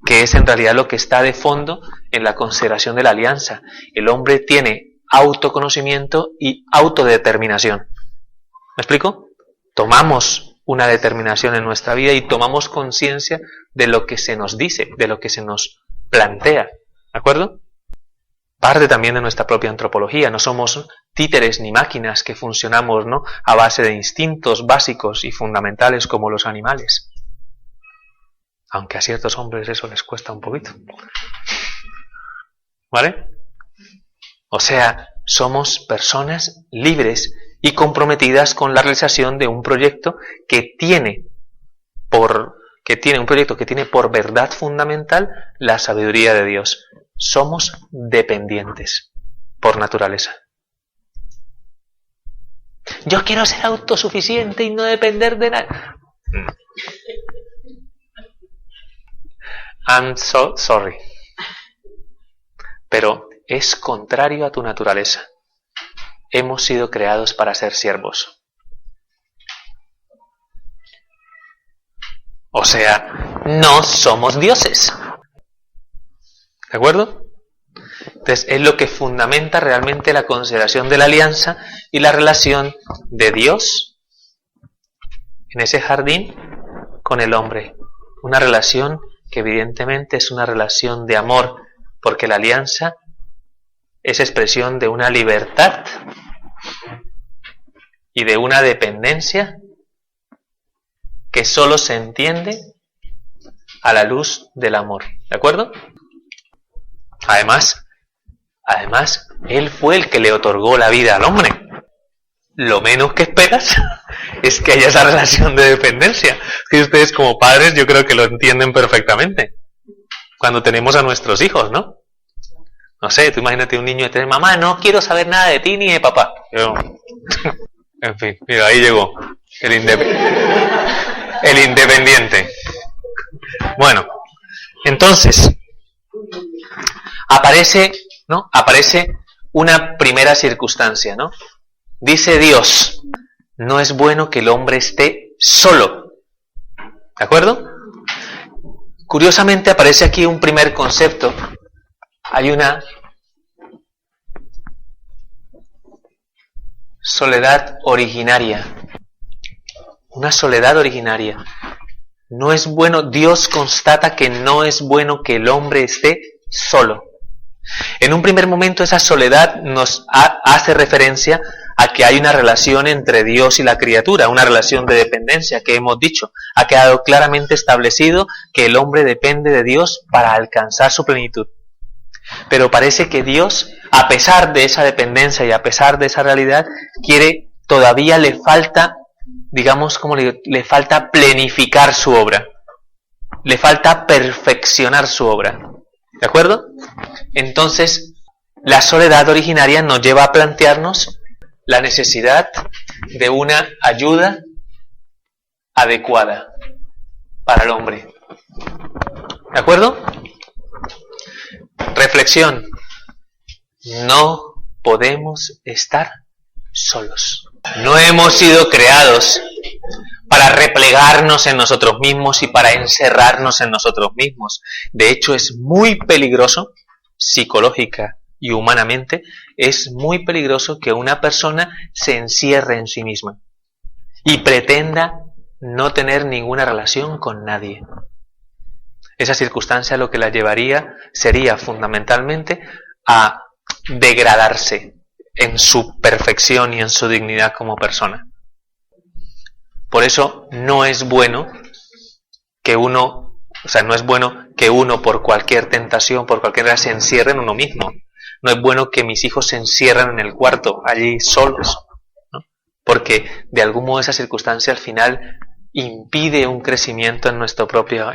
que es en realidad lo que está de fondo en la consideración de la alianza. El hombre tiene autoconocimiento y autodeterminación. ¿Me explico? Tomamos una determinación en nuestra vida y tomamos conciencia de lo que se nos dice, de lo que se nos plantea. ¿De acuerdo? Parte también de nuestra propia antropología. No somos títeres ni máquinas que funcionamos, ¿no?, a base de instintos básicos y fundamentales como los animales. Aunque a ciertos hombres eso les cuesta un poquito. ¿Vale? O sea, somos personas libres y comprometidas con la realización de un proyecto que tiene por verdad fundamental la sabiduría de Dios. Somos dependientes por naturaleza. Yo quiero ser autosuficiente y no depender de nadie. I'm so sorry. Pero es contrario a tu naturaleza. Hemos sido creados para ser siervos. O sea, no somos dioses. ¿De acuerdo? Entonces es lo que fundamenta realmente la consideración de la alianza y la relación de Dios en ese jardín con el hombre. Una relación que evidentemente es una relación de amor, porque la alianza es expresión de una libertad y de una dependencia que solo se entiende a la luz del amor. ¿De acuerdo? Además, Él fue el que le otorgó la vida al hombre. Lo menos que esperas es que haya esa relación de dependencia. Y ustedes como padres yo creo que lo entienden perfectamente. Cuando tenemos a nuestros hijos, ¿no? No sé, tú imagínate un niño de tener, mamá, no quiero saber nada de ti ni de papá. Yo, en fin, mira, ahí llegó el independiente. Bueno, entonces, aparece una primera circunstancia, ¿no? Dice Dios, no es bueno que el hombre esté solo. ¿De acuerdo? Curiosamente aparece aquí un primer concepto. Hay una soledad originaria. Una soledad originaria. No es bueno, Dios constata que no es bueno que el hombre esté solo. En un primer momento esa soledad nos hace referencia a que hay una relación entre Dios y la criatura, una relación de dependencia que hemos dicho. Ha quedado claramente establecido que el hombre depende de Dios para alcanzar su plenitud. Pero parece que Dios, a pesar de esa dependencia y a pesar de esa realidad, todavía le falta, digamos, como le falta plenificar su obra. Le falta perfeccionar su obra. ¿De acuerdo? Entonces, la soledad originaria nos lleva a plantearnos la necesidad de una ayuda adecuada para el hombre. ¿De acuerdo? Reflexión. No podemos estar solos. No hemos sido creados para replegarnos en nosotros mismos y para encerrarnos en nosotros mismos. De hecho, es muy peligroso, psicológica y humanamente, es muy peligroso que una persona se encierre en sí misma y pretenda no tener ninguna relación con nadie. Esa circunstancia lo que la llevaría sería fundamentalmente a degradarse en su perfección y en su dignidad como persona. Por eso no es bueno que uno por cualquier tentación, por cualquier se encierre en uno mismo. No es bueno que mis hijos se encierren en el cuarto, allí solos, ¿no? Porque de algún modo esa circunstancia al final impide un crecimiento en nuestra propia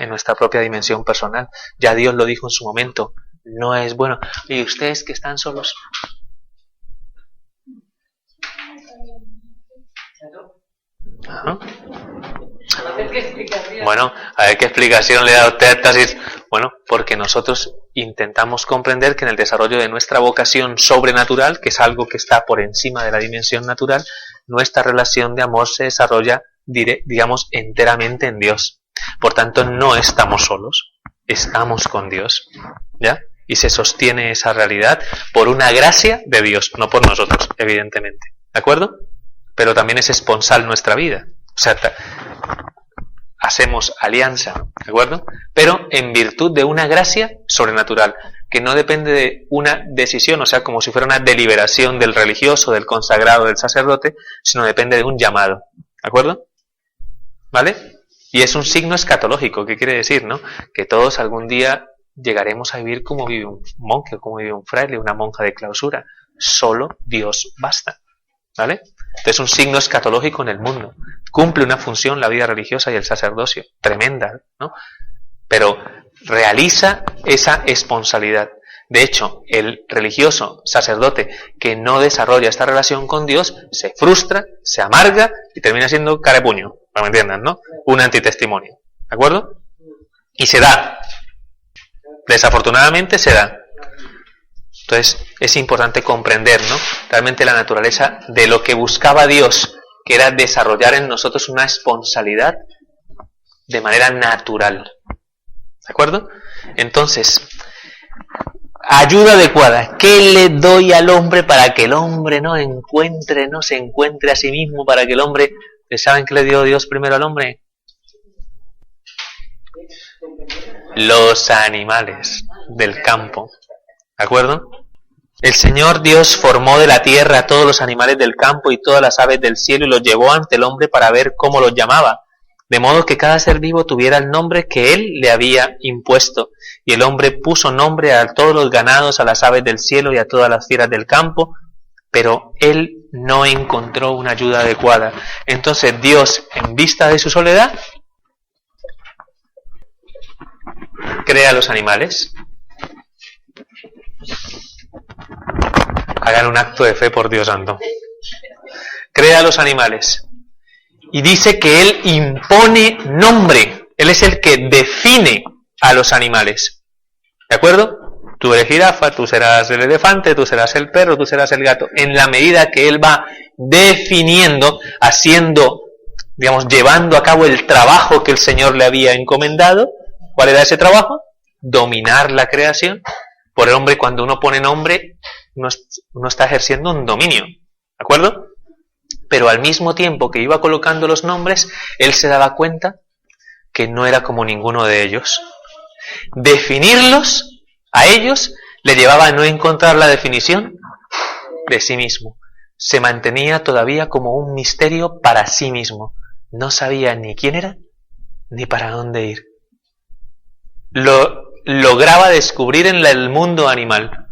dimensión personal. Ya Dios lo dijo en su momento, no es bueno. ¿Y ustedes que están solos? ¿Ah? Bueno, a ver qué explicación le da a usted a Tasis. Bueno, porque nosotros intentamos comprender que en el desarrollo de nuestra vocación sobrenatural, que es algo que está por encima de la dimensión natural, nuestra relación de amor se desarrolla, digamos, enteramente en Dios. Por tanto, no estamos solos, estamos con Dios, ¿ya? Y se sostiene esa realidad por una gracia de Dios, no por nosotros, evidentemente. ¿De acuerdo? Pero también es esponsal nuestra vida. O sea, hacemos alianza, ¿de acuerdo? Pero en virtud de una gracia sobrenatural, que no depende de una decisión, o sea, como si fuera una deliberación del religioso, del consagrado, del sacerdote, sino depende de un llamado, ¿de acuerdo? ¿Vale? Y es un signo escatológico, ¿qué quiere decir, no? Que todos algún día llegaremos a vivir como vive un monje, como vive un fraile, una monja de clausura. Solo Dios basta, ¿vale? Es un signo escatológico en el mundo. Cumple una función la vida religiosa y el sacerdocio, tremenda, ¿no? Pero realiza esa esponsalidad. De hecho, el religioso, sacerdote, que no desarrolla esta relación con Dios, se frustra, se amarga y termina siendo cara de puño, para que me entiendan, ¿no? Un antitestimonio, ¿de acuerdo? Y se da. Desafortunadamente se da. Entonces es importante comprender, ¿no? Realmente la naturaleza de lo que buscaba Dios, que era desarrollar en nosotros una esponsalidad de manera natural. ¿De acuerdo? Entonces, ayuda adecuada. ¿Qué le doy al hombre para que el hombre no se encuentre a sí mismo? Para que el hombre... ¿Saben qué le dio Dios primero al hombre? Los animales del campo. ¿De acuerdo? El Señor Dios formó de la tierra a todos los animales del campo y todas las aves del cielo y los llevó ante el hombre para ver cómo los llamaba. De modo que cada ser vivo tuviera el nombre que Él le había impuesto. Y el hombre puso nombre a todos los ganados, a las aves del cielo y a todas las fieras del campo, pero Él no encontró una ayuda adecuada. Entonces Dios, en vista de su soledad, crea a los animales. Hagan un acto de fe, por Dios santo. Crea a los animales. Y dice que Él impone nombre. Él es el que define a los animales. ¿De acuerdo? Tú eres jirafa, tú serás el elefante, tú serás el perro, tú serás el gato. En la medida que Él va definiendo, haciendo, digamos, llevando a cabo el trabajo que el Señor le había encomendado. ¿Cuál era ese trabajo? Dominar la creación. Por el hombre, cuando uno pone nombre, uno está ejerciendo un dominio. ¿De acuerdo? Pero al mismo tiempo que iba colocando los nombres, Él se daba cuenta que no era como ninguno de ellos. Definirlos a ellos le llevaba a no encontrar la definición de sí mismo. Se mantenía todavía como un misterio para sí mismo. No sabía ni quién era, ni para dónde ir. Lo lograba descubrir en el mundo animal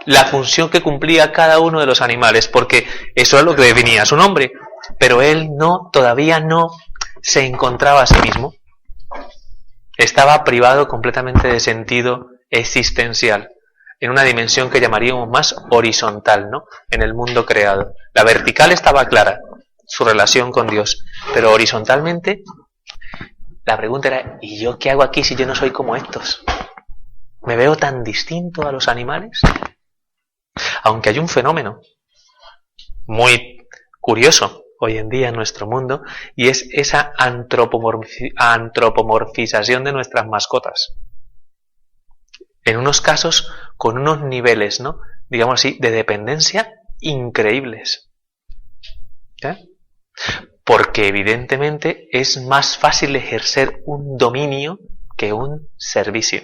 la función que cumplía cada uno de los animales, porque eso es lo que definía su nombre, pero él todavía no se encontraba a sí mismo. Estaba privado completamente de sentido existencial, en una dimensión que llamaríamos más horizontal, ¿no? En el mundo creado. La vertical estaba clara, su relación con Dios, pero horizontalmente la pregunta era, ¿y yo qué hago aquí si yo no soy como estos? ¿Me veo tan distinto a los animales? Aunque hay un fenómeno muy curioso hoy en día en nuestro mundo, y es esa antropomorfización de nuestras mascotas. En unos casos con unos niveles, ¿no?, digamos así, de dependencia increíbles. ¿Eh? Porque evidentemente es más fácil ejercer un dominio que un servicio.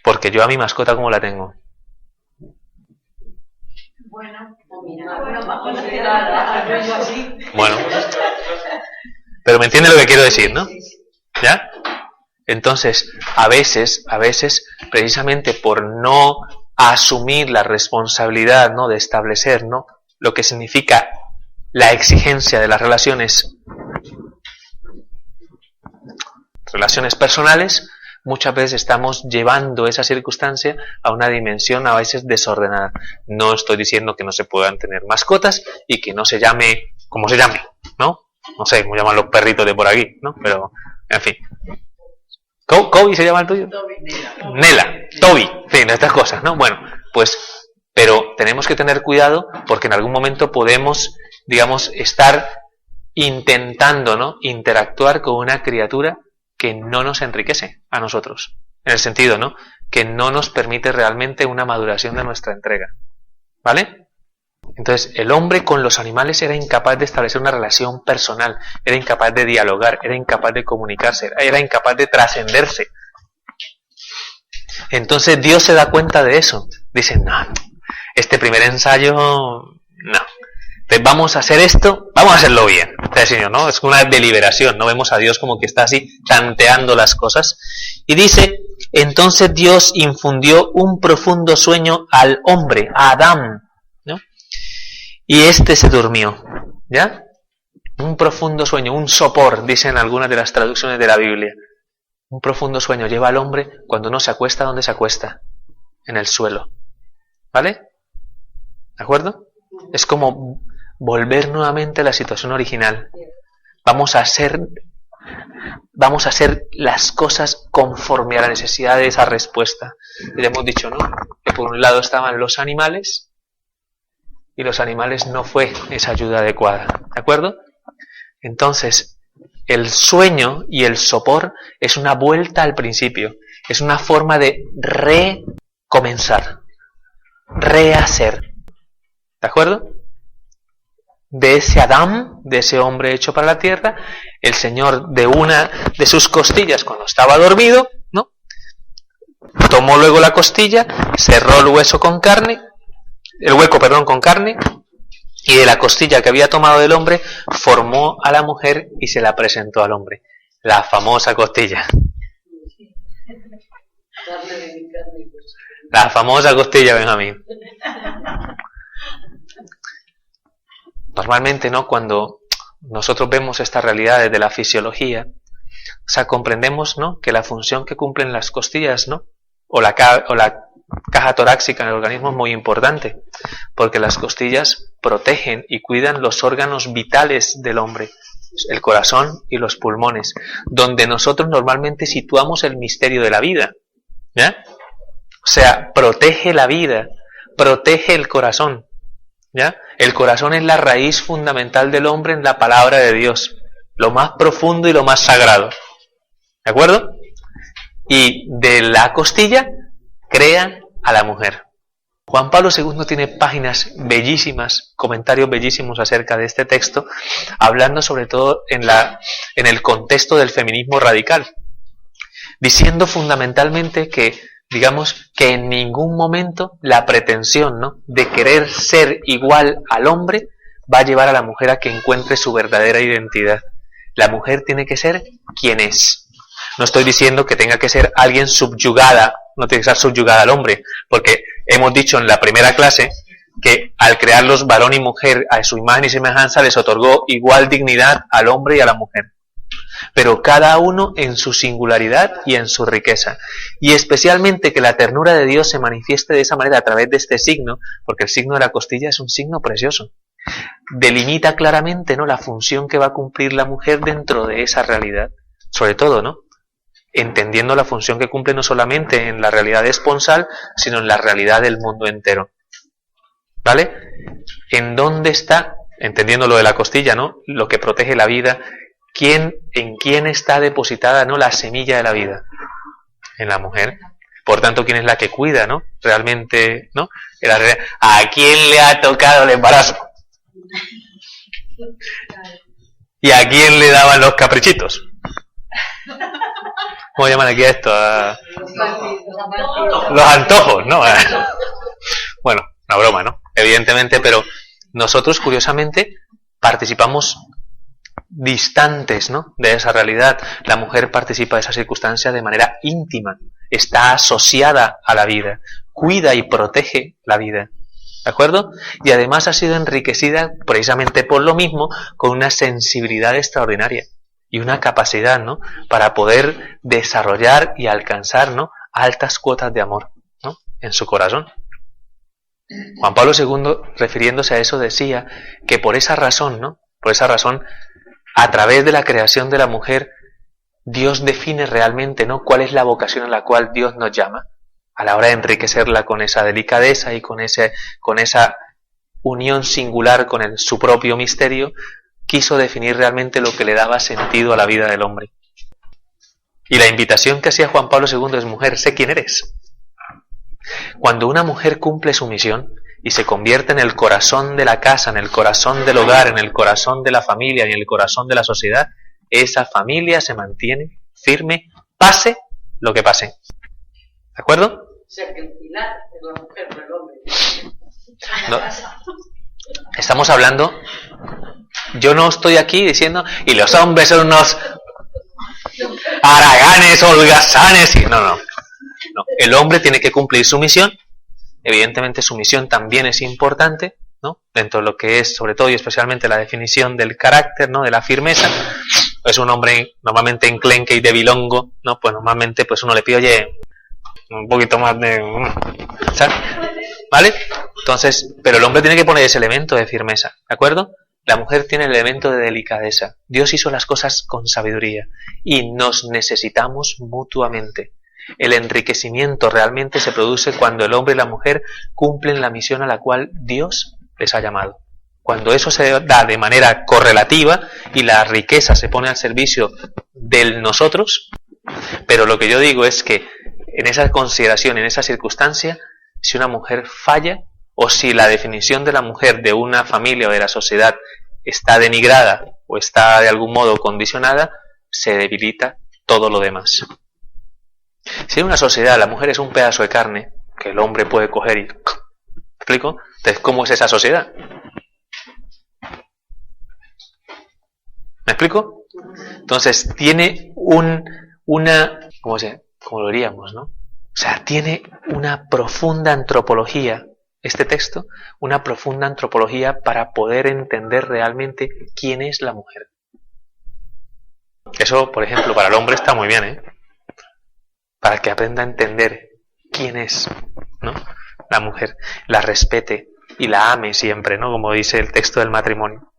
Porque yo a mi mascota, ¿cómo la tengo? Bueno, pero me entiende lo que quiero decir, ¿no? ¿Ya? Entonces, a veces, precisamente por no asumir la responsabilidad, ¿no?, de establecer, ¿no?, lo que significa la exigencia de las relaciones personales, muchas veces estamos llevando esa circunstancia a una dimensión a veces desordenada. No estoy diciendo que no se puedan tener mascotas y que no se llame como se llame, ¿no? No sé cómo llaman los perritos de por aquí, ¿no? Pero, en fin. ¿Kobe se llama el tuyo? Nela, Toby, en fin, estas cosas, ¿no? Bueno, pues, pero tenemos que tener cuidado porque en algún momento podemos, digamos, estar intentando, ¿no?, interactuar con una criatura que no nos enriquece a nosotros, en el sentido, ¿no?, que no nos permite realmente una maduración de nuestra entrega, ¿vale? Entonces, el hombre con los animales era incapaz de establecer una relación personal, era incapaz de dialogar, era incapaz de comunicarse, era incapaz de trascenderse. Entonces Dios se da cuenta de eso. Dice, no, este primer ensayo, no. Entonces vamos a hacer esto, vamos a hacerlo bien. Señor, ¿no? Es una deliberación, no vemos a Dios como que está así tanteando las cosas. Y dice, entonces Dios infundió un profundo sueño al hombre, a Adán, ¿no? Y este se durmió, ¿ya? Un profundo sueño, un sopor, dicen algunas de las traducciones de la Biblia. Un profundo sueño lleva al hombre cuando no se acuesta, ¿dónde se acuesta? En el suelo, ¿vale? ¿De acuerdo? Es como volver nuevamente a la situación original. Vamos a hacer las cosas conforme a la necesidad de esa respuesta. Ya hemos dicho, ¿no?, que por un lado estaban los animales y los animales no fue esa ayuda adecuada, ¿de acuerdo? Entonces, el sueño y el sopor es una vuelta al principio, es una forma de comenzar, rehacer. ¿De acuerdo? De ese Adán, de ese hombre hecho para la tierra, el Señor de una de sus costillas cuando estaba dormido, ¿no? Tomó luego la costilla, cerró el hueso con carne, el hueco, perdón, con carne, y de la costilla que había tomado del hombre formó a la mujer y se la presentó al hombre. La famosa costilla. La famosa costilla, Benjamín. Normalmente, ¿no? Cuando nosotros vemos esta realidad desde la fisiología, o sea, comprendemos, ¿no? Que la función que cumplen las costillas, ¿no? O la caja torácica en el organismo es muy importante, porque las costillas protegen y cuidan los órganos vitales del hombre, el corazón y los pulmones, donde nosotros normalmente situamos el misterio de la vida, ¿ya? O sea, protege la vida, protege el corazón, ¿ya? El corazón es la raíz fundamental del hombre en la palabra de Dios, lo más profundo y lo más sagrado, ¿de acuerdo? Y de la costilla crea a la mujer. Juan Pablo II tiene páginas bellísimas, comentarios bellísimos acerca de este texto, hablando sobre todo en el contexto del feminismo radical, diciendo fundamentalmente que, digamos, que en ningún momento la pretensión, ¿no?, de querer ser igual al hombre va a llevar a la mujer a que encuentre su verdadera identidad. La mujer tiene que ser quien es. No estoy diciendo que tenga que ser alguien subyugada, no tiene que ser subyugada al hombre, porque hemos dicho en la primera clase que al crearlos varón y mujer a su imagen y semejanza les otorgó igual dignidad al hombre y a la mujer, pero cada uno en su singularidad y en su riqueza, y especialmente que la ternura de Dios se manifieste de esa manera a través de este signo, porque el signo de la costilla es un signo precioso, delimita claramente, ¿no?, la función que va a cumplir la mujer dentro de esa realidad, sobre todo, ¿no?, entendiendo la función que cumple no solamente en la realidad esponsal, sino en la realidad del mundo entero. ¿Vale? ¿En dónde está, entendiendo lo de la costilla, ¿no?, lo que protege la vida, en quién está depositada, ¿no?, la semilla de la vida? En la mujer. Por tanto, ¿quién es la que cuida, ¿no?, realmente, ¿no? ¿A quién le ha tocado el embarazo? ¿Y a quién le daban los caprichitos? ¿Cómo llaman aquí a esto? Los antojos, ¿no? Bueno, una broma, ¿no? Evidentemente, pero nosotros, curiosamente, participamos distantes, ¿no?, de esa realidad. La mujer participa de esa circunstancia de manera íntima, está asociada a la vida, cuida y protege la vida, ¿de acuerdo? Y además ha sido enriquecida precisamente por lo mismo, con una sensibilidad extraordinaria y una capacidad, ¿no?, para poder desarrollar y alcanzar, ¿no?, altas cuotas de amor, ¿no?, en su corazón. Juan Pablo II, refiriéndose a eso, decía que por esa razón, ¿no?, por esa razón, a través de la creación de la mujer, Dios define realmente, ¿no?, cuál es la vocación a la cual Dios nos llama, a la hora de enriquecerla con esa delicadeza y con esa unión singular con su propio misterio. Quiso definir realmente lo que le daba sentido a la vida del hombre. Y la invitación que hacía Juan Pablo II es: mujer, sé quién eres. Cuando una mujer cumple su misión y se convierte en el corazón de la casa, en el corazón del hogar, en el corazón de la familia y en el corazón de la sociedad, esa familia se mantiene firme, pase lo que pase. ¿De acuerdo? Ser que el pilar es la mujer, no el hombre. No. Estamos hablando... Yo no estoy aquí diciendo, y los hombres son unos haraganes, holgazanes. No. El hombre tiene que cumplir su misión. Evidentemente su misión también es importante, ¿no?, dentro de lo que es, sobre todo y especialmente, la definición del carácter, ¿no?, de la firmeza. Es un hombre normalmente enclenque y debilongo, ¿no? Pues normalmente pues uno le pide, oye, un poquito más de... ¿sabes? ¿Vale? Entonces, pero el hombre tiene que poner ese elemento de firmeza, ¿de acuerdo? La mujer tiene el elemento de delicadeza. Dios hizo las cosas con sabiduría y nos necesitamos mutuamente. El enriquecimiento realmente se produce cuando el hombre y la mujer cumplen la misión a la cual Dios les ha llamado. Cuando eso se da de manera correlativa y la riqueza se pone al servicio del nosotros. Pero lo que yo digo es que en esa consideración, en esa circunstancia, si una mujer falla o si la definición de la mujer de una familia o de la sociedad está denigrada o está de algún modo condicionada, se debilita todo lo demás. Si en una sociedad la mujer es un pedazo de carne que el hombre puede coger y... ¿Me explico? Entonces, ¿cómo es esa sociedad? ¿Me explico? Entonces, tiene ¿cómo lo diríamos, no? O sea, tiene una profunda antropología, este texto, una profunda antropología para poder entender realmente quién es la mujer. Eso, por ejemplo, para el hombre está muy bien, ¿eh? Para que aprenda a entender quién es, ¿no? La mujer, la respete y la ame siempre, ¿no? Como dice el texto del matrimonio.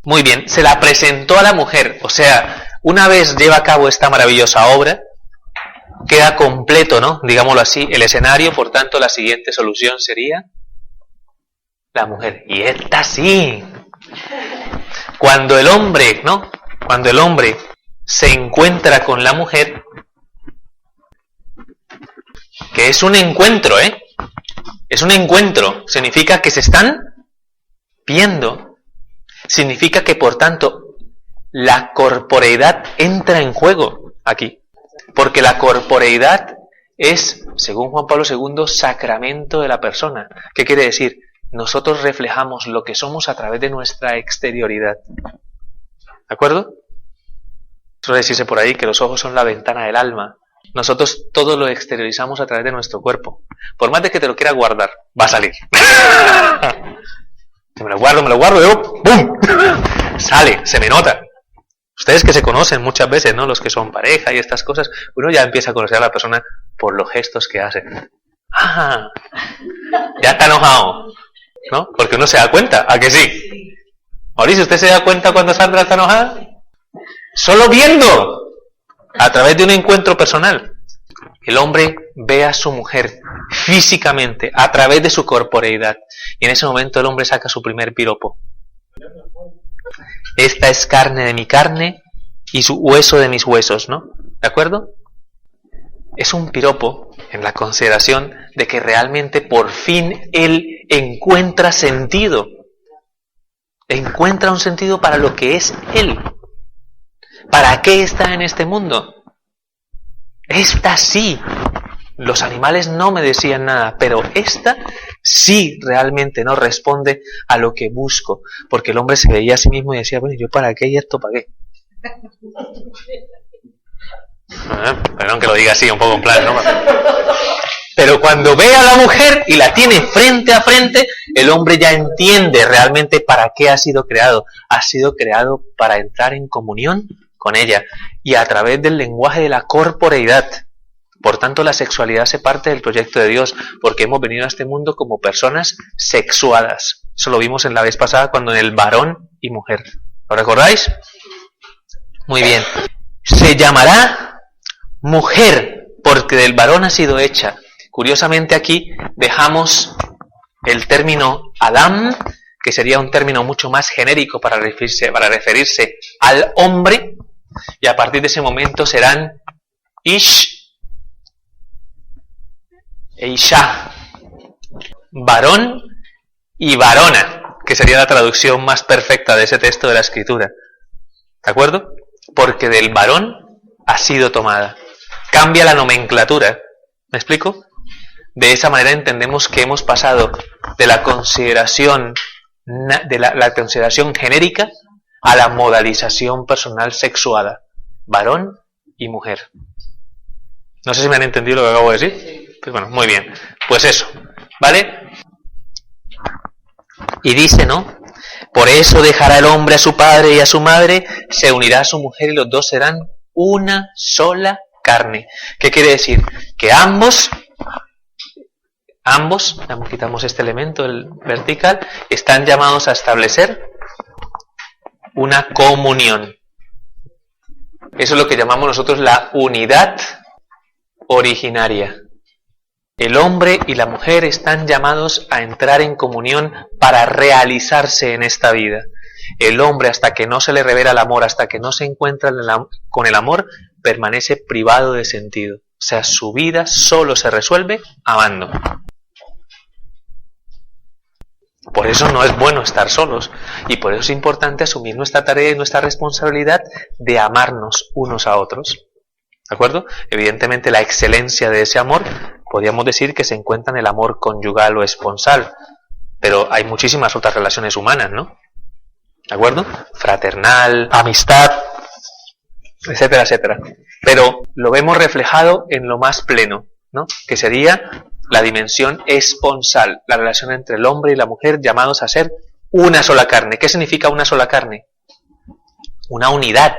Muy bien, se la presentó a la mujer, o sea, una vez lleva a cabo esta maravillosa obra, queda completo, ¿no? Digámoslo así, el escenario, por tanto, la siguiente solución sería la mujer. Y esta sí. Cuando el hombre, ¿no? Cuando el hombre se encuentra con la mujer, que es un encuentro, ¿eh? Es un encuentro, significa que se están viendo, significa que por tanto la corporeidad entra en juego aquí, porque la corporeidad es, según Juan Pablo II, sacramento de la persona. ¿Qué quiere decir? Nosotros reflejamos lo que somos a través de nuestra exterioridad. ¿De acuerdo? Suele decirse por ahí que los ojos son la ventana del alma. Nosotros todo lo exteriorizamos a través de nuestro cuerpo. Por más de que te lo quiera guardar, va a salir. Me lo guardo, y ¡pum! Sale, se me nota. Ustedes que se conocen muchas veces, ¿no? Los que son pareja y estas cosas, uno ya empieza a conocer a la persona por los gestos que hace. ¡Ah! Ya está enojado, ¿no? Porque uno se da cuenta, ¿a que sí? Mauricio, ¿usted se da cuenta cuando Sandra está enojada? Solo viendo, a través de un encuentro personal. El hombre ve a su mujer físicamente, a través de su corporeidad. Y en ese momento el hombre saca su primer piropo. Esta es carne de mi carne y su hueso de mis huesos, ¿no? ¿De acuerdo? Es un piropo en la consideración de que realmente por fin él encuentra sentido. Encuentra un sentido para lo que es él. ¿Para qué está en este mundo? Esta sí. Los animales no me decían nada, pero esta sí realmente no responde a lo que busco, porque el hombre se veía a sí mismo y decía, bueno, ¿yo para qué y esto para qué? Perdón que lo diga así, un poco en plan, ¿no? Pero cuando ve a la mujer y la tiene frente a frente, el hombre ya entiende realmente para qué ha sido creado. Ha sido creado para entrar en comunión con ella y a través del lenguaje de la corporeidad. Por tanto, la sexualidad hace parte del proyecto de Dios, porque hemos venido a este mundo como personas sexuadas. Eso lo vimos en la vez pasada cuando en el varón y mujer. ¿Lo recordáis? Muy bien. Se llamará mujer, porque del varón ha sido hecha. Curiosamente aquí dejamos el término Adam, que sería un término mucho más genérico para referirse al hombre, y a partir de ese momento serán Ish e Isha, varón y varona, que sería la traducción más perfecta de ese texto de la Escritura. ¿De acuerdo? Porque del varón ha sido tomada. Cambia la nomenclatura. ¿Me explico? De esa manera entendemos que hemos pasado de la consideración la consideración genérica a la modalización personal sexuada. Varón y mujer. No sé si me han entendido lo que acabo de decir. Pues bueno, muy bien. Pues eso, ¿vale? Y dice, ¿no? Por eso dejará el hombre a su padre y a su madre, se unirá a su mujer y los dos serán una sola carne. ¿Qué quiere decir? Que ambos, quitamos este elemento, el vertical, están llamados a establecer una comunión. Eso es lo que llamamos nosotros la unidad originaria. El hombre y la mujer están llamados a entrar en comunión para realizarse en esta vida. El hombre, hasta que no se le revela el amor, hasta que no se encuentra con el amor, permanece privado de sentido. O sea, su vida solo se resuelve amando. Por eso no es bueno estar solos y por eso es importante asumir nuestra tarea y nuestra responsabilidad de amarnos unos a otros. ¿De acuerdo? Evidentemente la excelencia de ese amor, podríamos decir que se encuentra en el amor conyugal o esponsal, pero hay muchísimas otras relaciones humanas, ¿no? ¿De acuerdo? Fraternal, amistad, etcétera, etcétera. Pero lo vemos reflejado en lo más pleno, ¿no? Que sería la dimensión esponsal, la relación entre el hombre y la mujer llamados a ser una sola carne. ¿Qué significa una sola carne? Una unidad.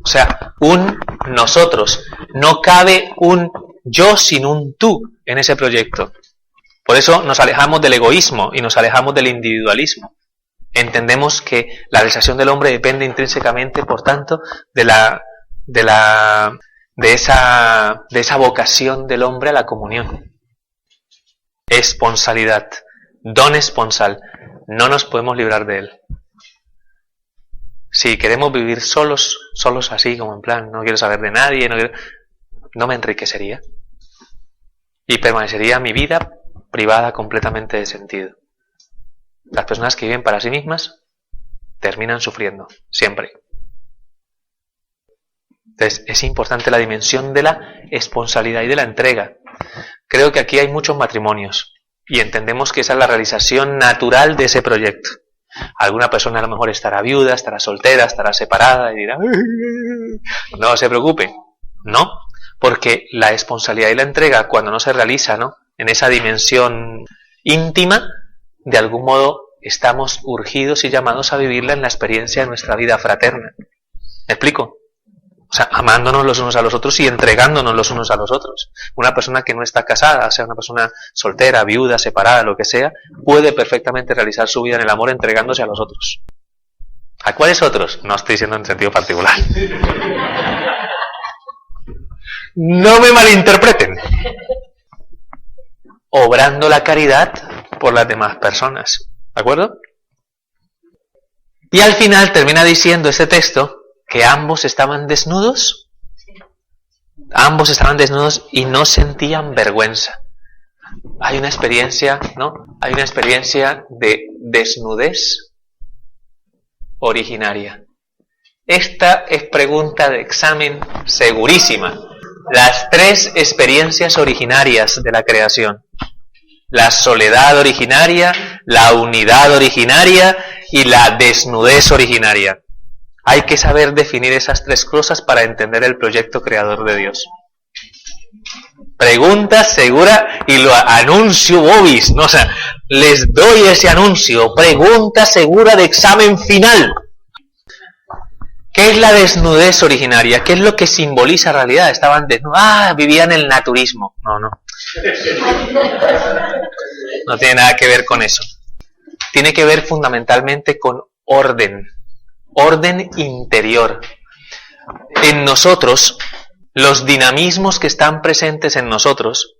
O sea, un nosotros. No cabe un yo sin un tú en ese proyecto. Por eso nos alejamos del egoísmo y nos alejamos del individualismo. Entendemos que la realización del hombre depende intrínsecamente, por tanto, de esa vocación del hombre a la comunión. Esponsalidad, don esponsal, no nos podemos librar de él. Si queremos vivir solos así, como en plan, no quiero saber de nadie, no me enriquecería. Y permanecería mi vida privada completamente de sentido. Las personas que viven para sí mismas terminan sufriendo, siempre. Entonces, es importante la dimensión de la esponsalidad y de la entrega. Creo que aquí hay muchos matrimonios y entendemos que esa es la realización natural de ese proyecto. Alguna persona a lo mejor estará viuda, estará soltera, estará separada y dirá, no se preocupe. No, porque la esponsalidad y la entrega, cuando no se realiza, ¿no?, en esa dimensión íntima, de algún modo estamos urgidos y llamados a vivirla en la experiencia de nuestra vida fraterna. ¿Me explico? O sea, amándonos los unos a los otros y entregándonos los unos a los otros. Una persona que no está casada, o sea, una persona soltera, viuda, separada, lo que sea, puede perfectamente realizar su vida en el amor entregándose a los otros. ¿A cuáles otros? No estoy diciendo en sentido particular. No me malinterpreten. Obrando la caridad por las demás personas. ¿De acuerdo? Y al final termina diciendo este texto que ambos estaban desnudos. Ambos estaban desnudos y no sentían vergüenza. Hay una experiencia, ¿no? Hay una experiencia de desnudez originaria. Esta es pregunta de examen segurísima. Las tres experiencias originarias de la creación. La soledad originaria, la unidad originaria y la desnudez originaria. Hay que saber definir esas tres cosas para entender el proyecto creador de Dios. Pregunta segura y lo anuncio Bobis, ¿no? O sea, les doy ese anuncio. Pregunta segura de examen final. ¿Qué es la desnudez originaria? ¿Qué es lo que simboliza en realidad? Estaban desnudos. Vivían el naturismo. No. No tiene nada que ver con eso. Tiene que ver fundamentalmente con orden. Orden interior. En nosotros, los dinamismos que están presentes en nosotros,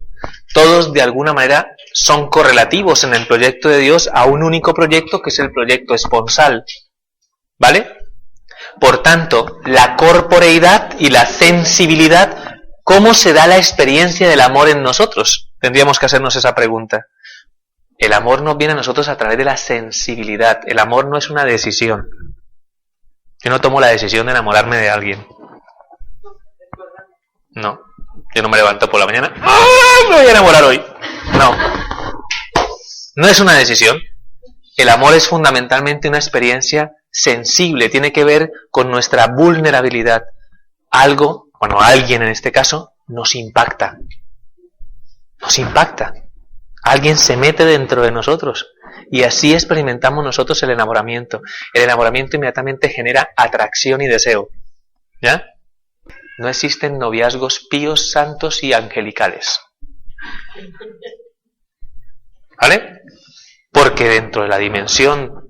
todos de alguna manera son correlativos en el proyecto de Dios a un único proyecto que es el proyecto esponsal. ¿Vale? Por tanto, la corporeidad y la sensibilidad, ¿cómo se da la experiencia del amor en nosotros? Tendríamos que hacernos esa pregunta. El amor nos viene a nosotros a través de la sensibilidad. El amor no es una decisión. Yo no tomo la decisión de enamorarme de alguien. No. Yo no me levanto por la mañana. Me voy a enamorar hoy. No. No es una decisión. El amor es fundamentalmente una experiencia sensible. Tiene que ver con nuestra vulnerabilidad. Alguien en este caso, nos impacta. Nos impacta. Alguien se mete dentro de nosotros. Y así experimentamos nosotros el enamoramiento. El enamoramiento inmediatamente genera atracción y deseo. ¿Ya? No existen noviazgos píos, santos y angelicales. ¿Vale? Porque dentro de la dimensión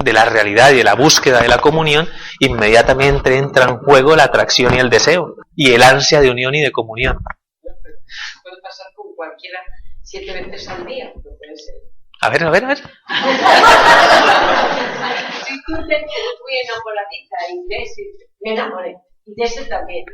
de la realidad y de la búsqueda de la comunión, inmediatamente entra en juego la atracción y el deseo. Y el ansia de unión y de comunión. Puede pasar con cualquiera 7 veces al día. No puede ser. A ver. Si tú te quedas muy enamoradita y ves, me enamoré. Y de ese también,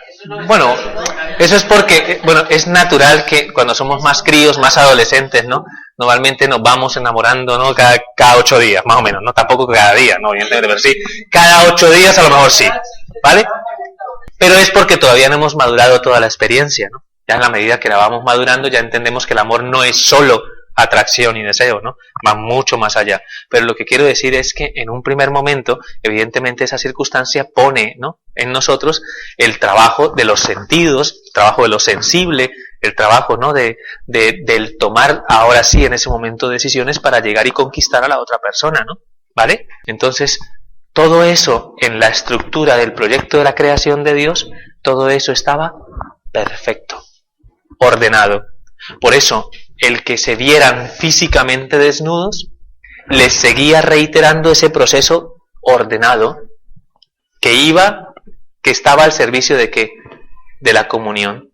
eso no es Bueno, lógico. eso es porque, es natural que cuando somos más críos, más adolescentes, ¿no? Normalmente nos vamos enamorando, ¿no? Cada 8 días, más o menos, ¿no? Tampoco cada día, ¿no? Evidentemente, pero sí, cada 8 días a lo mejor sí, ¿vale? Pero es porque todavía no hemos madurado toda la experiencia, ¿no? Ya en la medida que la vamos madurando, ya entendemos que el amor no es solo atracción y deseo, ¿no? Va mucho más allá. Pero lo que quiero decir es que en un primer momento, evidentemente esa circunstancia pone, ¿no?, en nosotros el trabajo de los sentidos, el trabajo de lo sensible, el trabajo, ¿no?, del tomar ahora sí en ese momento decisiones para llegar y conquistar a la otra persona, ¿no? ¿Vale? Entonces, todo eso en la estructura del proyecto de la creación de Dios, todo eso estaba perfecto, ordenado. Por eso, el que se vieran físicamente desnudos les seguía reiterando ese proceso ordenado que estaba al servicio de ¿qué? De la comunión.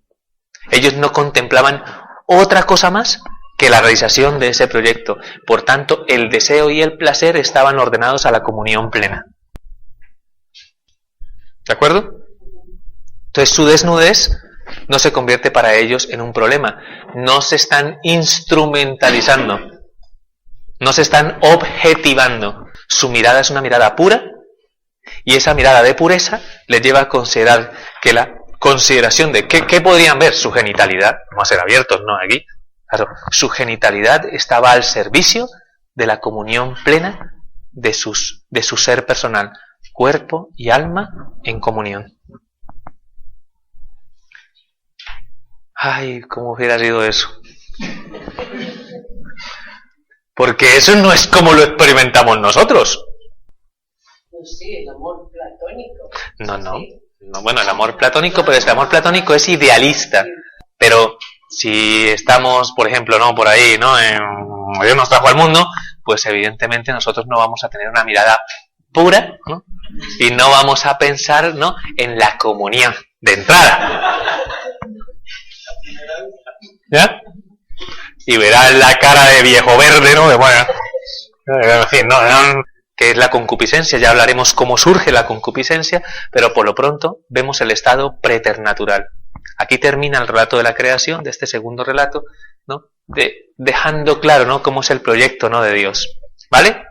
Ellos no contemplaban otra cosa más que la realización de ese proyecto. Por tanto, el deseo y el placer estaban ordenados a la comunión plena. ¿De acuerdo? Entonces su desnudez no se convierte para ellos en un problema. No se están instrumentalizando. No se están objetivando. Su mirada es una mirada pura y esa mirada de pureza les lleva a considerar que la consideración de ¿qué podrían ver? Su genitalidad. Vamos a ser abiertos, ¿no? Aquí. Claro, su genitalidad estaba al servicio de la comunión plena de su ser personal. Cuerpo y alma en comunión. Ay, ¿cómo hubiera sido eso? Porque eso no es como lo experimentamos nosotros. Pues sí, el amor platónico. No, bueno, el amor platónico, pero el amor platónico es idealista. Pero si estamos, por ejemplo, ¿no?, por ahí, ¿no?, Dios nos trajo al mundo, pues evidentemente nosotros no vamos a tener una mirada pura, ¿no?, y no vamos a pensar, ¿no?, en la comunión de entrada. ¿Ya? Y verás la cara de viejo verde, ¿no? En fin, ¿no? Que es la concupiscencia. Ya hablaremos cómo surge la concupiscencia, pero por lo pronto vemos el estado preternatural. Aquí termina el relato de la creación, de este segundo relato, ¿no?, dejando claro, ¿no?, cómo es el proyecto, ¿no?, de Dios. ¿Vale?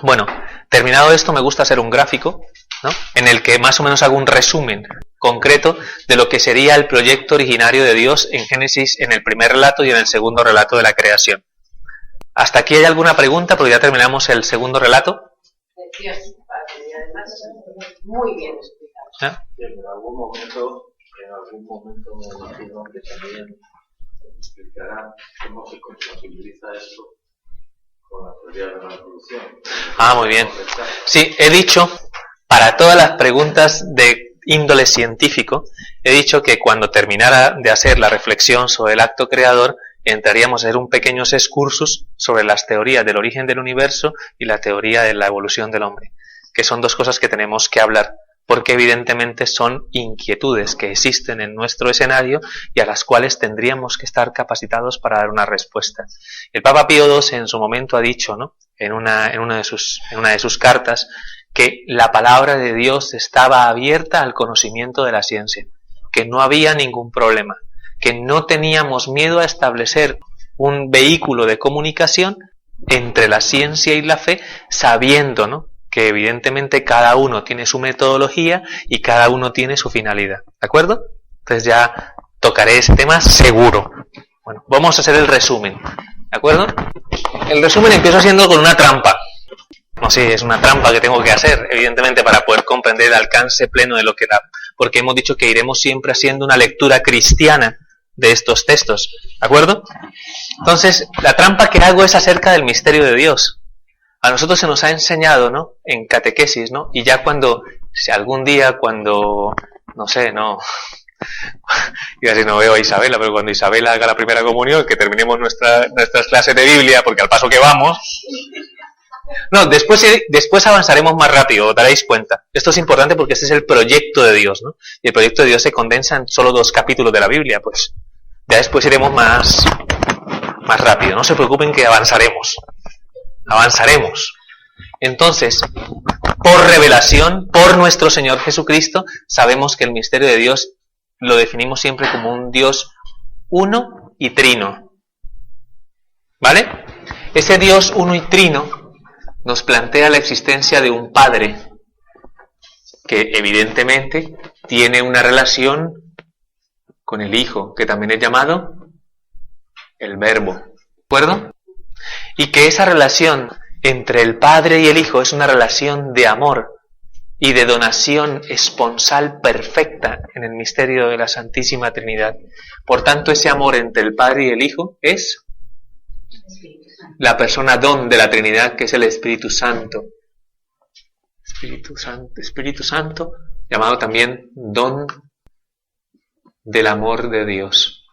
Bueno, terminado esto, me gusta hacer un gráfico, ¿no?, en el que más o menos hago un resumen concreto de lo que sería el proyecto originario de Dios en Génesis, en el primer relato y en el segundo relato de la creación. ¿Hasta aquí hay alguna pregunta? Porque ya terminamos el segundo relato. Precioso, y además muy bien explicado. ¿Eh? En algún momento me imagino que también explicará cómo se compatibiliza esto con la teoría de la evolución. Ah, muy bien. Sí, he dicho, para todas las preguntas de índole científico, he dicho que cuando terminara de hacer la reflexión sobre el acto creador, entraríamos a hacer un pequeños excursus sobre las teorías del origen del universo y la teoría de la evolución del hombre, que son dos cosas que tenemos que hablar, porque evidentemente son inquietudes que existen en nuestro escenario y a las cuales tendríamos que estar capacitados para dar una respuesta. El Papa Pío II en su momento ha dicho, ¿no?, en una de sus cartas, que la palabra de Dios estaba abierta al conocimiento de la ciencia, que no había ningún problema, que no teníamos miedo a establecer un vehículo de comunicación entre la ciencia y la fe, sabiendo, ¿no?, que evidentemente cada uno tiene su metodología y cada uno tiene su finalidad. ¿De acuerdo? Entonces ya tocaré ese tema seguro. Bueno, vamos a hacer el resumen. ¿De acuerdo? El resumen empiezo haciendo con una trampa. No sé, es una trampa que tengo que hacer, evidentemente, para poder comprender el alcance pleno de lo que da. Porque hemos dicho que iremos siempre haciendo una lectura cristiana de estos textos. ¿De acuerdo? Entonces, la trampa que hago es acerca del misterio de Dios. A nosotros se nos ha enseñado, ¿no?, en catequesis, ¿no? Y ya si algún día, no sé, no... Y así no veo a Isabela, pero cuando Isabela haga la primera comunión, que terminemos nuestras clases de Biblia, porque al paso que vamos... No, después avanzaremos más rápido, os daréis cuenta. Esto es importante porque este es el proyecto de Dios, ¿no? Y el proyecto de Dios se condensa en solo 2 capítulos de la Biblia, pues. Ya después iremos más rápido. No se preocupen que avanzaremos. Entonces, por revelación, por nuestro Señor Jesucristo, sabemos que el misterio de Dios lo definimos siempre como un Dios uno y trino. ¿Vale? Ese Dios uno y trino nos plantea la existencia de un Padre que evidentemente tiene una relación con el Hijo, que también es llamado el Verbo. ¿De acuerdo? Y que esa relación entre el Padre y el Hijo es una relación de amor y de donación esponsal perfecta en el misterio de la Santísima Trinidad. Por tanto, ese amor entre el Padre y el Hijo es la persona don de la Trinidad, que es el Espíritu Santo. Espíritu Santo, llamado también don del amor de Dios.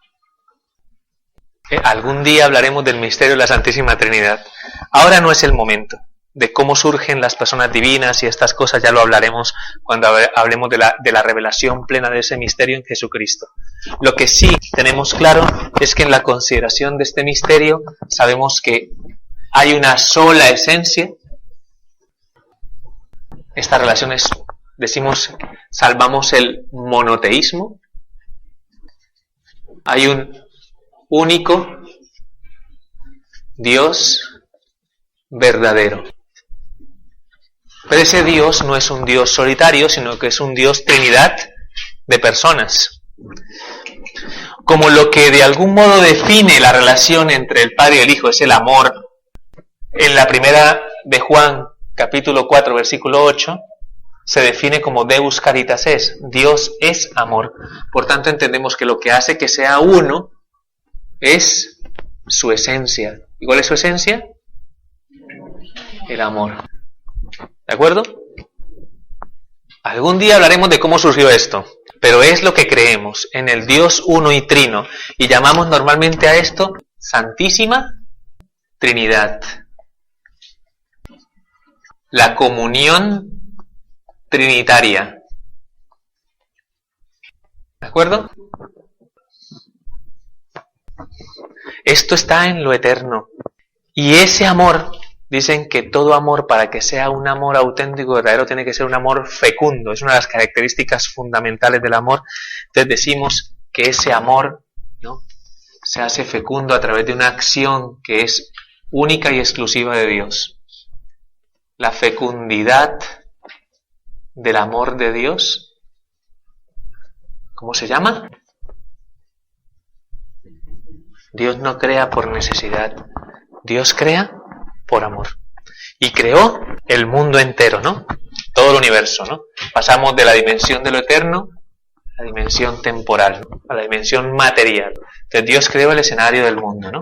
Algún día hablaremos del misterio de la Santísima Trinidad. Ahora no es el momento. De cómo surgen las personas divinas y estas cosas ya lo hablaremos cuando hablemos de la revelación plena de ese misterio en Jesucristo. Lo que sí tenemos claro es que en la consideración de este misterio sabemos que hay una sola esencia. Esta relación es, decimos, salvamos el monoteísmo. Hay un único Dios verdadero. Pero ese Dios no es un Dios solitario, sino que es un Dios Trinidad de personas. Como lo que de algún modo define la relación entre el Padre y el Hijo es el amor, en la primera de Juan, capítulo 4, versículo 8, se define como Deus Caritas es, Dios es amor. Por tanto, entendemos que lo que hace que sea uno es su esencia. ¿Y cuál es su esencia? El amor. ¿De acuerdo? Algún día hablaremos de cómo surgió esto, pero es lo que creemos en el Dios uno y trino, y llamamos normalmente a esto Santísima Trinidad. La comunión trinitaria. ¿De acuerdo? Esto está en lo eterno. Y ese amor, dicen que todo amor, para que sea un amor auténtico, verdadero, tiene que ser un amor fecundo. Es una de las características fundamentales del amor. Entonces decimos que ese amor, ¿no?, se hace fecundo a través de una acción que es única y exclusiva de Dios. La fecundidad del amor de Dios, ¿cómo se llama? Dios no crea por necesidad, Dios crea por amor. Y creó el mundo entero, ¿no? Todo el universo, ¿no? Pasamos de la dimensión de lo eterno a la dimensión temporal, ¿no?, a la dimensión material. Entonces Dios creó el escenario del mundo, ¿no?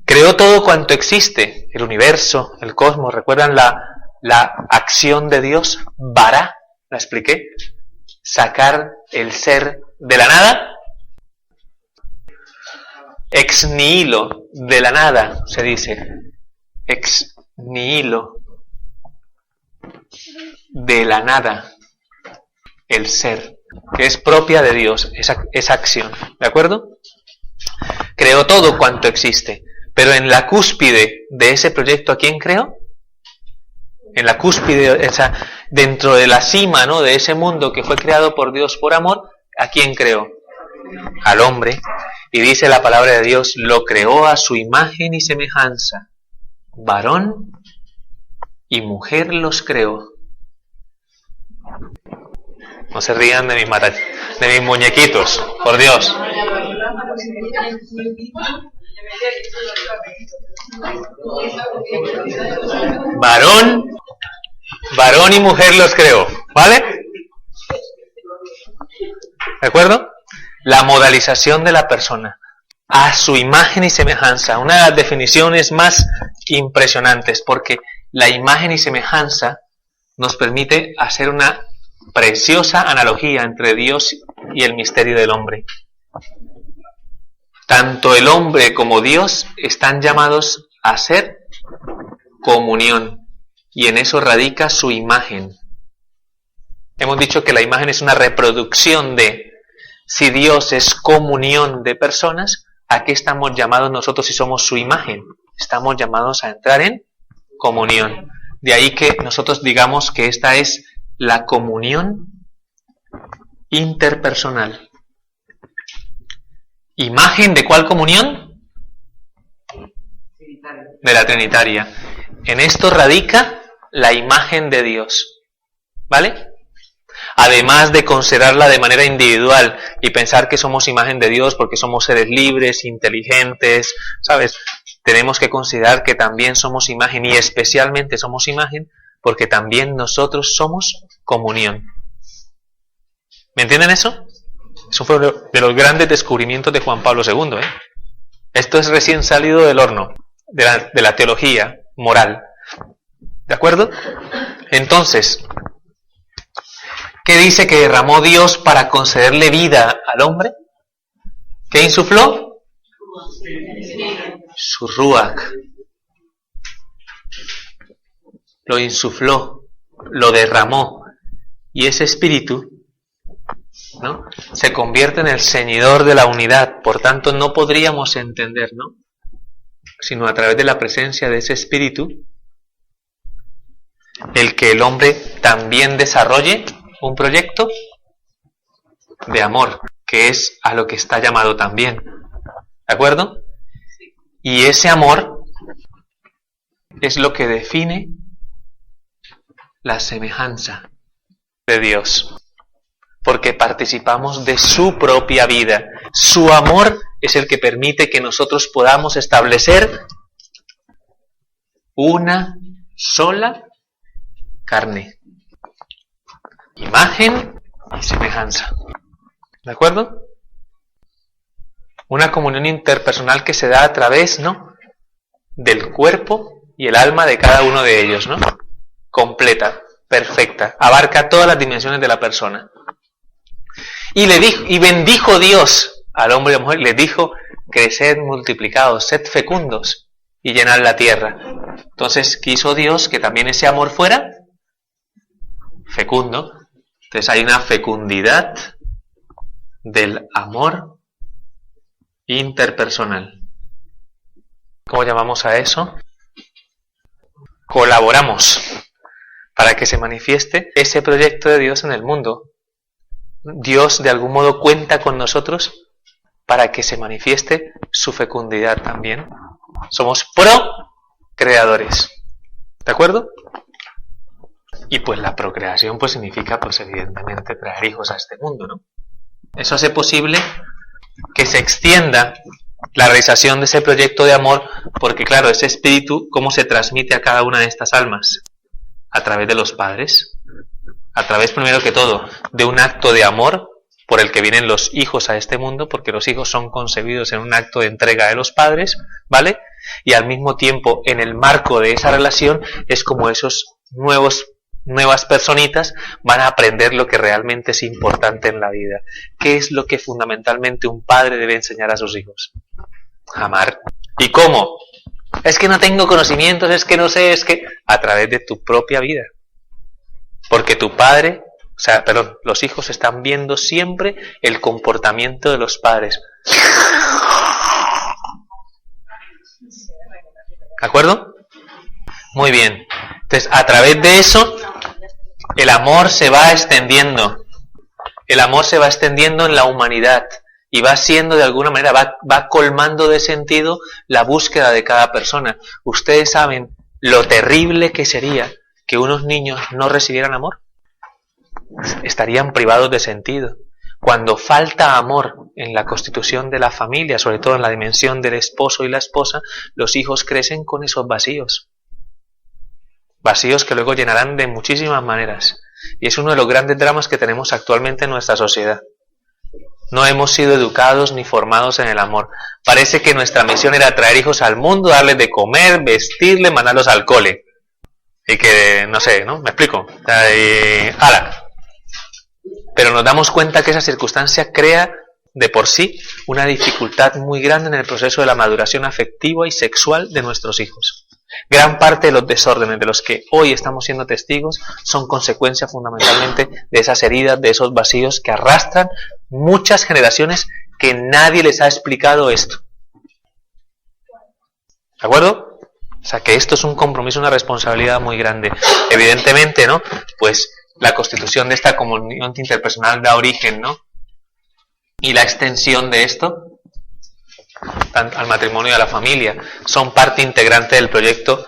Creó todo cuanto existe, el universo, el cosmos. ¿Recuerdan la acción de Dios? Bará, la expliqué. Sacar el ser de la nada. Ex nihilo, de la nada, se dice. Ex nihilo, de la nada, el ser, que es propia de Dios, esa acción, ¿de acuerdo? Creó todo cuanto existe, pero en la cúspide de ese proyecto, ¿a quién creó? En la cúspide, dentro de la cima, ¿no?, de ese mundo que fue creado por Dios por amor, ¿a quién creó? Al hombre. Y dice la palabra de Dios, lo creó a su imagen y semejanza. Varón y mujer los creó. No se rían de mis muñequitos, por Dios. Varón y mujer los creó, ¿vale? ¿De acuerdo? La modalización de la persona, a su imagen y semejanza, una de las definiciones más impresionantes, porque la imagen y semejanza nos permite hacer una preciosa analogía entre Dios y el misterio del hombre. Tanto el hombre como Dios están llamados a ser comunión, y en eso radica su imagen. Hemos dicho que la imagen es una reproducción de... Si Dios es comunión de personas, ¿a qué estamos llamados nosotros si somos su imagen? Estamos llamados a entrar en comunión. De ahí que nosotros digamos que esta es la comunión interpersonal. ¿Imagen de cuál comunión? De la Trinitaria. En esto radica la imagen de Dios. ¿Vale? Además de considerarla de manera individual y pensar que somos imagen de Dios porque somos seres libres, inteligentes, ¿sabes? Tenemos que considerar que también somos imagen, y especialmente somos imagen porque también nosotros somos comunión. ¿Me entienden eso? Eso fue de los grandes descubrimientos de Juan Pablo II. Esto es recién salido del horno, de la teología moral. ¿De acuerdo? Entonces, ¿qué dice que derramó Dios para concederle vida al hombre? ¿Qué insufló? Su ruach. Lo insufló, lo derramó. Y ese espíritu, ¿no?, se convierte en el ceñidor de la unidad. Por tanto, no podríamos entender, ¿no?, sino a través de la presencia de ese espíritu, el que el hombre también desarrolle un proyecto de amor, que es a lo que está llamado también. ¿De acuerdo? Y ese amor es lo que define la semejanza de Dios, porque participamos de su propia vida. Su amor es el que permite que nosotros podamos establecer una sola carne, imagen y semejanza. ¿De acuerdo? Una comunión interpersonal que se da a través, ¿no?, del cuerpo y el alma de cada uno de ellos, ¿no? Completa, perfecta, abarca todas las dimensiones de la persona. Y le dijo, y bendijo Dios al hombre y a la mujer, les dijo: creced, multiplicados, sed fecundos y llenad la tierra. Entonces quiso Dios que también ese amor fuera fecundo. Entonces hay una fecundidad del amor interpersonal. ¿Cómo llamamos a eso? Colaboramos para que se manifieste ese proyecto de Dios en el mundo. Dios de algún modo cuenta con nosotros para que se manifieste su fecundidad también. Somos procreadores. ¿De acuerdo? Y pues la procreación pues significa pues evidentemente traer hijos a este mundo, ¿no? Eso hace posible que se extienda la realización de ese proyecto de amor, porque claro, ese espíritu, ¿cómo se transmite a cada una de estas almas? A través de los padres, a través primero que todo de un acto de amor por el que vienen los hijos a este mundo, porque los hijos son concebidos en un acto de entrega de los padres, ¿vale? Y al mismo tiempo, en el marco de esa relación, es como esos nuevas personitas van a aprender lo que realmente es importante en la vida. ¿Qué es lo que fundamentalmente un padre debe enseñar a sus hijos? Amar. ¿Y cómo? Es que no tengo conocimientos, es que no sé, es que... A través de tu propia vida. Porque tu padre, los hijos están viendo siempre el comportamiento de los padres. ¿De acuerdo? Muy bien. Entonces, a través de eso, el amor se va extendiendo. El amor se va extendiendo en la humanidad y va siendo de alguna manera, va colmando de sentido la búsqueda de cada persona. Ustedes saben lo terrible que sería que unos niños no recibieran amor. Estarían privados de sentido. Cuando falta amor en la constitución de la familia, sobre todo en la dimensión del esposo y la esposa, los hijos crecen con esos vacíos. Vacíos que luego llenarán de muchísimas maneras. Y es uno de los grandes dramas que tenemos actualmente en nuestra sociedad. No hemos sido educados ni formados en el amor. Parece que nuestra misión era traer hijos al mundo, darles de comer, vestirles, mandarlos al cole. Y que, no sé, ¿no? ¿Me explico? ¡Hala! Pero nos damos cuenta que esa circunstancia crea de por sí una dificultad muy grande en el proceso de la maduración afectiva y sexual de nuestros hijos. Gran parte de los desórdenes de los que hoy estamos siendo testigos son consecuencia fundamentalmente de esas heridas, de esos vacíos que arrastran muchas generaciones que nadie les ha explicado esto. ¿De acuerdo? O sea que esto es un compromiso, una responsabilidad muy grande. Evidentemente, ¿no? Pues la constitución de esta comunión interpersonal da origen, ¿no? Y la extensión de esto al matrimonio y a la familia son parte integrante del proyecto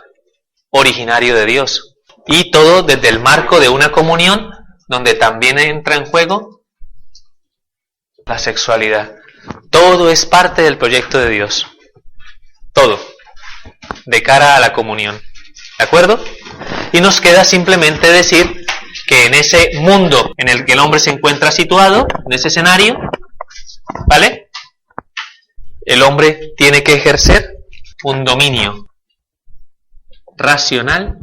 originario de Dios. Y todo desde el marco de una comunión donde también entra en juego la sexualidad. Todo es parte del proyecto de Dios. Todo. De cara a la comunión. ¿De acuerdo? Y nos queda simplemente decir que en ese mundo en el que el hombre se encuentra situado, en ese escenario, ¿vale? El hombre tiene que ejercer un dominio racional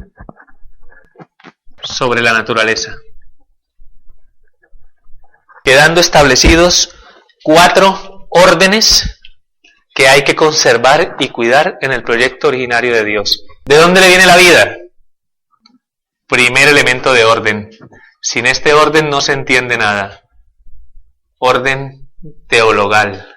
sobre la naturaleza, quedando establecidos 4 órdenes que hay que conservar y cuidar en el proyecto originario de Dios. ¿De dónde le viene la vida? Primer elemento de orden. Sin este orden no se entiende nada. Orden teologal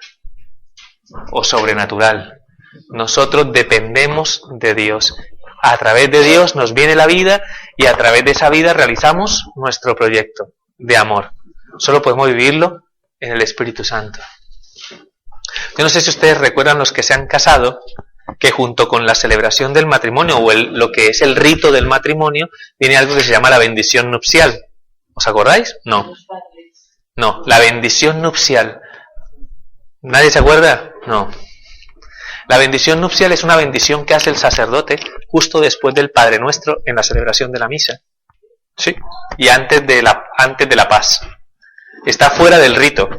o sobrenatural. Nosotros dependemos de Dios. A través de Dios nos viene la vida y a través de esa vida realizamos nuestro proyecto de amor. Solo podemos vivirlo en el Espíritu Santo. Yo no sé si ustedes recuerdan, los que se han casado, que junto con la celebración del matrimonio o lo que es el rito del matrimonio, viene algo que se llama la bendición nupcial. ¿Os acordáis? No. No, la bendición nupcial. ¿Nadie se acuerda? No. La bendición nupcial es una bendición que hace el sacerdote justo después del Padre Nuestro en la celebración de la misa. ¿Sí? Y antes de la paz. Está fuera del rito.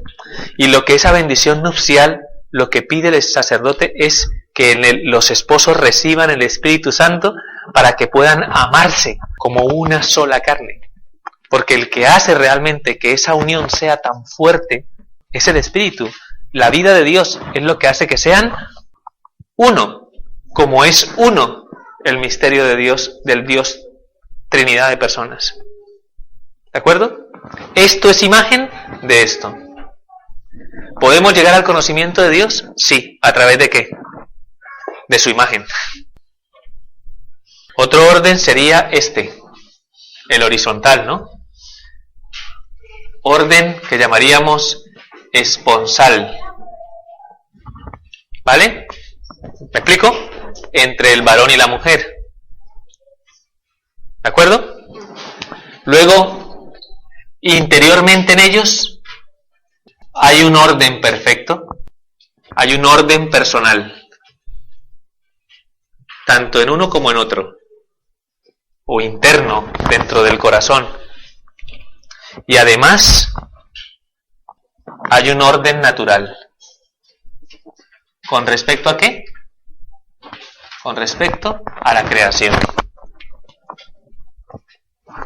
Y lo que esa bendición nupcial, lo que pide el sacerdote es que los esposos reciban el Espíritu Santo para que puedan amarse como una sola carne. Porque el que hace realmente que esa unión sea tan fuerte es el Espíritu. La vida de Dios es lo que hace que sean uno, como es uno el misterio de Dios, del Dios Trinidad de personas. ¿De acuerdo? Esto es imagen de esto. ¿Podemos llegar al conocimiento de Dios? Sí. ¿A través de qué? De su imagen. Otro orden sería el horizontal, ¿no? Orden que llamaríamos esponsal. ¿Vale? ¿Me explico? Entre el varón y la mujer. ¿De acuerdo? Luego, interiormente en ellos hay un orden perfecto, hay un orden personal, tanto en uno como en otro, o interno dentro del corazón. Y además hay un orden natural. ¿Con respecto a qué? Con respecto a la creación.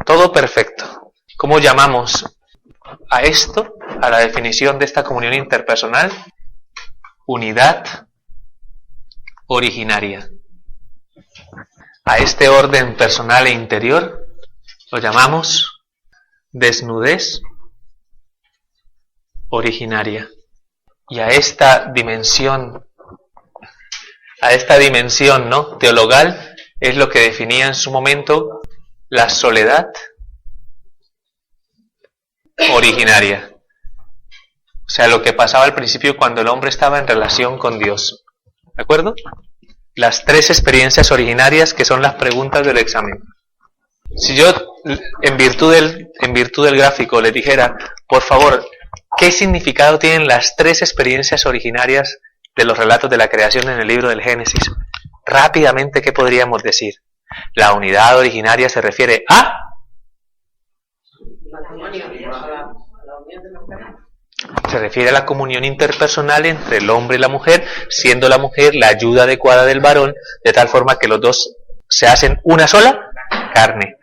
Todo perfecto. ¿Cómo llamamos a esto, a la definición de esta comunión interpersonal? Unidad originaria. A este orden personal e interior lo llamamos desnudez originaria. Y a esta dimensión, ¿no?, teologal, es lo que definía en su momento la soledad originaria. O sea, lo que pasaba al principio cuando el hombre estaba en relación con Dios. ¿De acuerdo? Las 3 experiencias originarias que son las preguntas del examen. Si yo, en virtud del gráfico, le dijera, por favor, ¿qué significado tienen las 3 experiencias originarias de los relatos de la creación en el libro del Génesis? Rápidamente, ¿qué podríamos decir? La unidad originaria se refiere a... Se refiere a la comunión interpersonal entre el hombre y la mujer, siendo la mujer la ayuda adecuada del varón, de tal forma que los dos se hacen una sola carne.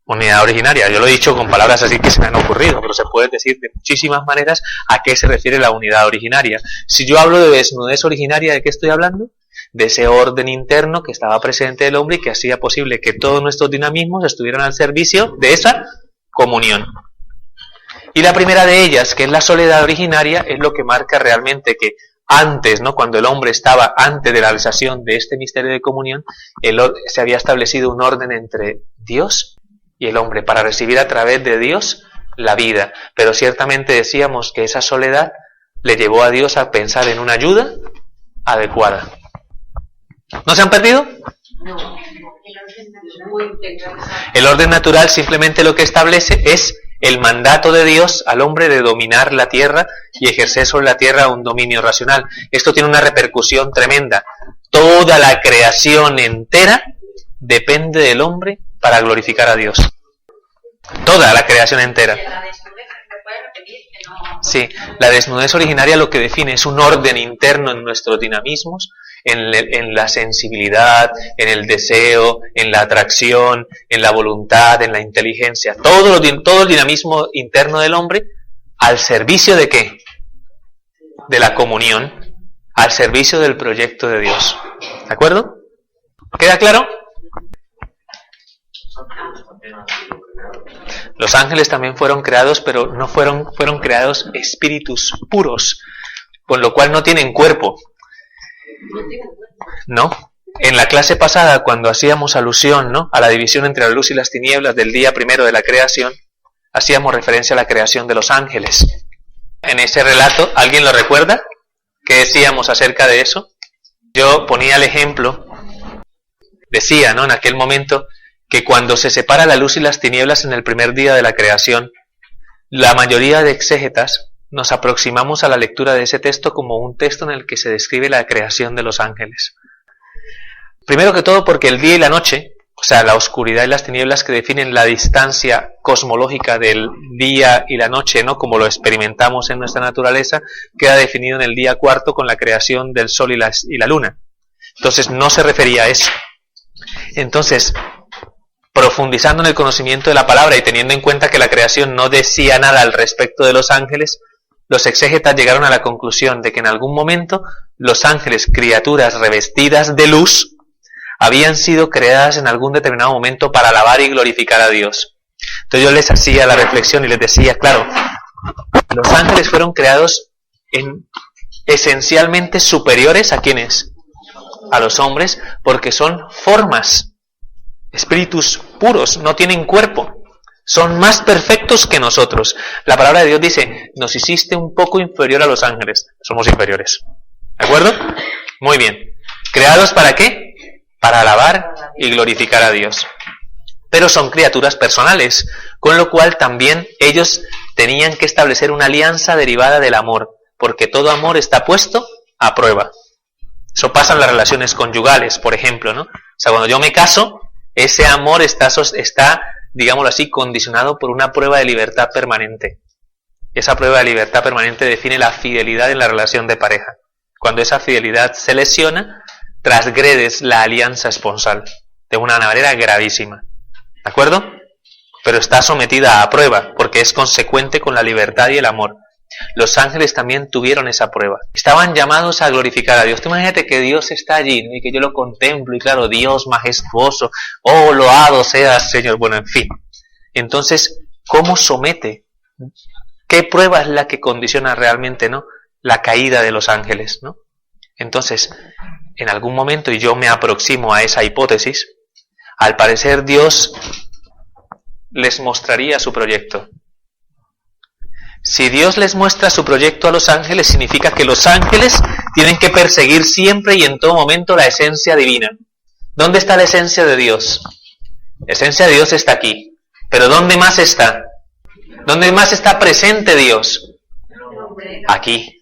Unidad originaria. Yo lo he dicho con palabras así que se me han ocurrido, pero se puede decir de muchísimas maneras a qué se refiere la unidad originaria. Si yo hablo de desnudez originaria, ¿de qué estoy hablando? De ese orden interno que estaba presente del hombre y que hacía posible que todos nuestros dinamismos estuvieran al servicio de esa comunión. Y la primera de ellas, que es la soledad originaria, es lo que marca realmente que antes, ¿no? Cuando el hombre estaba antes de la realización de este misterio de comunión, se había establecido un orden entre Dios y el hombre para recibir a través de Dios la vida. Pero ciertamente decíamos que esa soledad le llevó a Dios a pensar en una ayuda adecuada. ¿No se han perdido? No. El orden natural simplemente lo que establece es el mandato de Dios al hombre de dominar la tierra y ejercer sobre la tierra un dominio racional. Esto tiene una repercusión tremenda. Toda la creación entera depende del hombre para glorificar a Dios. Toda la creación entera. Sí, la desnudez originaria lo que define es un orden interno en nuestros dinamismos, en la sensibilidad, en el deseo, en la atracción, en la voluntad, en la inteligencia. Todo el dinamismo interno del hombre al servicio ¿de qué? De la comunión, al servicio del proyecto de Dios. ¿De acuerdo? ¿Queda claro? Los ángeles también fueron creados, pero no fueron creados espíritus puros, con lo cual no tienen cuerpo. No. En la clase pasada, cuando hacíamos alusión, ¿no?, a la división entre la luz y las tinieblas del día primero de la creación, hacíamos referencia a la creación de los ángeles. En ese relato, ¿alguien lo recuerda? ¿Qué decíamos acerca de eso? Yo ponía el ejemplo, decía, ¿no?, en aquel momento, que cuando se separa la luz y las tinieblas en el primer día de la creación, la mayoría de exégetas nos aproximamos a la lectura de ese texto como un texto en el que se describe la creación de los ángeles. Primero que todo porque el día y la noche, o sea, la oscuridad y las tinieblas que definen la distancia cosmológica del día y la noche, ¿no?, como lo experimentamos en nuestra naturaleza, queda definido en el día cuarto con la creación del sol y la luna. Entonces no se refería a eso. Entonces, profundizando en el conocimiento de la palabra y teniendo en cuenta que la creación no decía nada al respecto de los ángeles, los exégetas llegaron a la conclusión de que en algún momento los ángeles, criaturas revestidas de luz, habían sido creadas en algún determinado momento para alabar y glorificar a Dios. Entonces yo les hacía la reflexión y les decía, claro, los ángeles fueron creados esencialmente superiores ¿a quiénes? A los hombres, porque son formas, espíritus puros, no tienen cuerpo. Son más perfectos que nosotros. La palabra de Dios dice, nos hiciste un poco inferior a los ángeles. Somos inferiores. ¿De acuerdo? Muy bien. ¿Creados para qué? Para alabar y glorificar a Dios. Pero son criaturas personales, con lo cual también ellos tenían que establecer una alianza derivada del amor, porque todo amor está puesto a prueba. Eso pasa en las relaciones conyugales, por ejemplo, ¿no? O sea, cuando yo me caso, ese amor está, digámoslo así, condicionado por una prueba de libertad permanente. Esa prueba de libertad permanente define la fidelidad en la relación de pareja. Cuando esa fidelidad se lesiona, transgredes la alianza esponsal de una manera gravísima. ¿De acuerdo? Pero está sometida a prueba, porque es consecuente con la libertad y el amor. Los ángeles también tuvieron esa prueba. Estaban llamados a glorificar a Dios. Tú imagínate que Dios está allí, ¿no?, y que yo lo contemplo, y claro, Dios majestuoso, oh, loado seas, Señor. Bueno, en fin. Entonces, ¿cómo somete? ¿Qué prueba es la que condiciona realmente, ¿no?, la caída de los ángeles, ¿no? Entonces, en algún momento, y yo me aproximo a esa hipótesis, al parecer Dios les mostraría su proyecto. Si Dios les muestra su proyecto a los ángeles, significa que los ángeles tienen que perseguir siempre y en todo momento la esencia divina. ¿Dónde está la esencia de Dios? La esencia de Dios está aquí. ¿Pero dónde más está? ¿Dónde más está presente Dios? Aquí.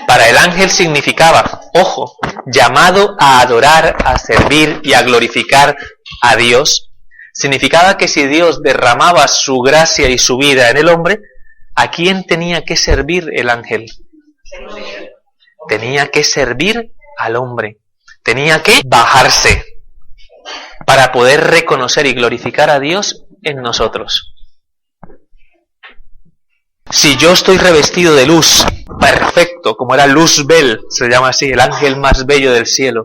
Para el ángel significaba, ojo, llamado a adorar, a servir y a glorificar a Dios. Significaba que si Dios derramaba su gracia y su vida en el hombre, ¿a quién tenía que servir el ángel? Tenía que servir al hombre. Tenía que bajarse para poder reconocer y glorificar a Dios en nosotros. Si yo estoy revestido de luz, perfecto, como era Luzbel, se llama así, el ángel más bello del cielo,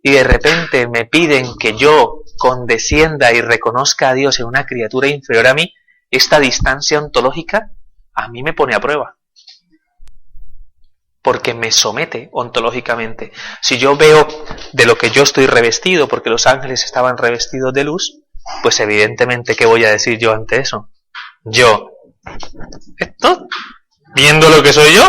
y de repente me piden que yo condescienda y reconozca a Dios en una criatura inferior a mí, esta distancia ontológica a mí me pone a prueba. porque me somete ontológicamente. Si yo veo de lo que yo estoy revestido, porque los ángeles estaban revestidos de luz, pues evidentemente, ¿qué voy a decir yo ante eso? Yo, ¿esto? ¿Viendo lo que soy yo?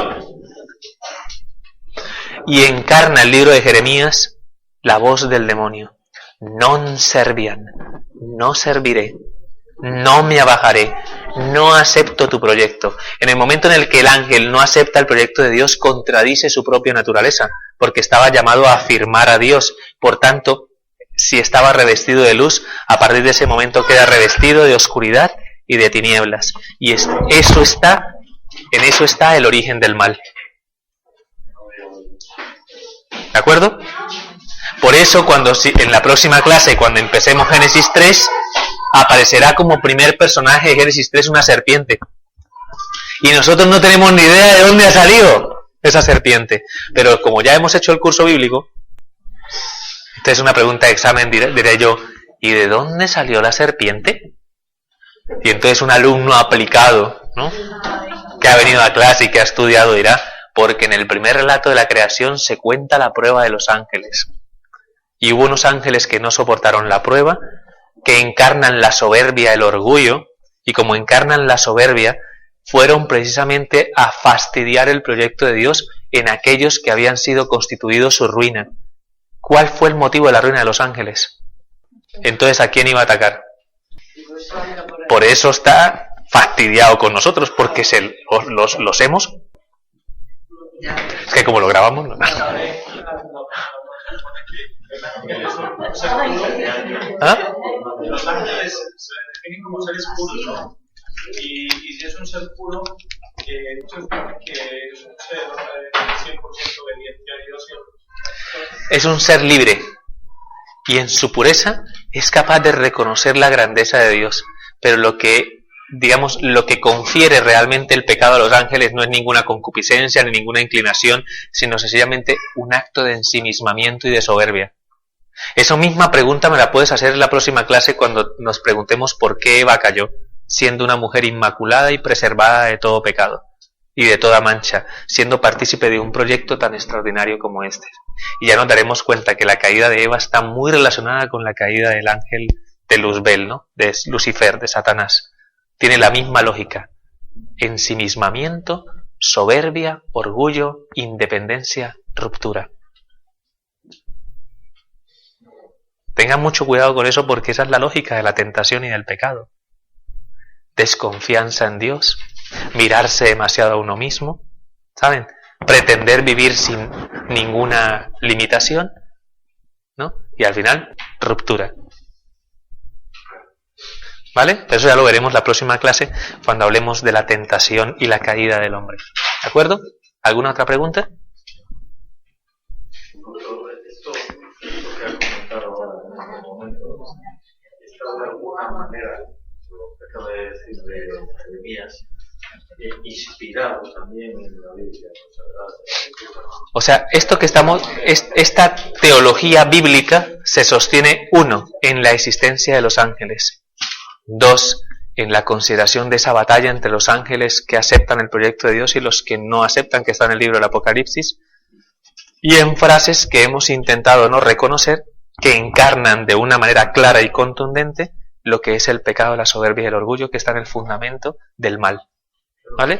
Y encarna el libro de Jeremías la voz del demonio. Non servian, no serviré, no me abajaré, no acepto tu proyecto. En el momento en el que el ángel no acepta el proyecto de Dios, contradice su propia naturaleza, porque estaba llamado a afirmar a Dios. Por tanto, si estaba revestido de luz, a partir de ese momento queda revestido de oscuridad y de tinieblas. Y en eso está el origen del mal. ¿De acuerdo? Por eso, en la próxima clase, cuando empecemos Génesis 3, aparecerá como primer personaje de Génesis 3 una serpiente. Y nosotros no tenemos ni idea de dónde ha salido esa serpiente. Pero como ya hemos hecho el curso bíblico, esta es una pregunta de examen, diré yo, ¿y de dónde salió la serpiente? Y entonces un alumno aplicado, ¿no?, que ha venido a clase y que ha estudiado dirá, porque en el primer relato de la creación se cuenta la prueba de los ángeles. Y hubo unos ángeles que no soportaron la prueba, que encarnan la soberbia, el orgullo, y como encarnan la soberbia, fueron precisamente a fastidiar el proyecto de Dios en aquellos que habían sido constituidos su ruina. ¿Cuál fue el motivo de la ruina de los ángeles? Entonces, ¿a quién iba a atacar? Por eso está fastidiado con nosotros, porque los hemos... Es que como lo grabamos... No. ¿Ah? Los ángeles se definen como seres puros, ¿no? Y si es un ser puro, que es un ser 100% obediente a Dios. Es un ser libre, y en su pureza es capaz de reconocer la grandeza de Dios. Pero lo que confiere realmente el pecado a los ángeles no es ninguna concupiscencia ni ninguna inclinación, sino sencillamente un acto de ensimismamiento y de soberbia. Esa misma pregunta me la puedes hacer en la próxima clase cuando nos preguntemos por qué Eva cayó, siendo una mujer inmaculada y preservada de todo pecado y de toda mancha, siendo partícipe de un proyecto tan extraordinario como este. Y ya nos daremos cuenta que la caída de Eva está muy relacionada con la caída del ángel de Luzbel, ¿no?, de Lucifer, de Satanás. Tiene la misma lógica: ensimismamiento, soberbia, orgullo, independencia, ruptura. Tengan mucho cuidado con eso, porque esa es la lógica de la tentación y del pecado. Desconfianza en Dios, mirarse demasiado a uno mismo, ¿saben? Pretender vivir sin ninguna limitación, ¿no? Y al final, ruptura. ¿Vale? Eso ya lo veremos la próxima clase, cuando hablemos de la tentación y la caída del hombre. ¿De acuerdo? ¿Alguna otra pregunta? Esto que ha comentado ahora en este momento está de alguna manera, lo que acaba de decir de Jeremías, inspirado también en la Biblia, O sea, esta teología bíblica se sostiene, 1, en la existencia de los ángeles; 2, en la consideración de esa batalla entre los ángeles que aceptan el proyecto de Dios y los que no aceptan, que está en el libro del Apocalipsis; y en frases que hemos intentado no reconocer, que encarnan de una manera clara y contundente lo que es el pecado, la soberbia y el orgullo, que está en el fundamento del mal. ¿Vale?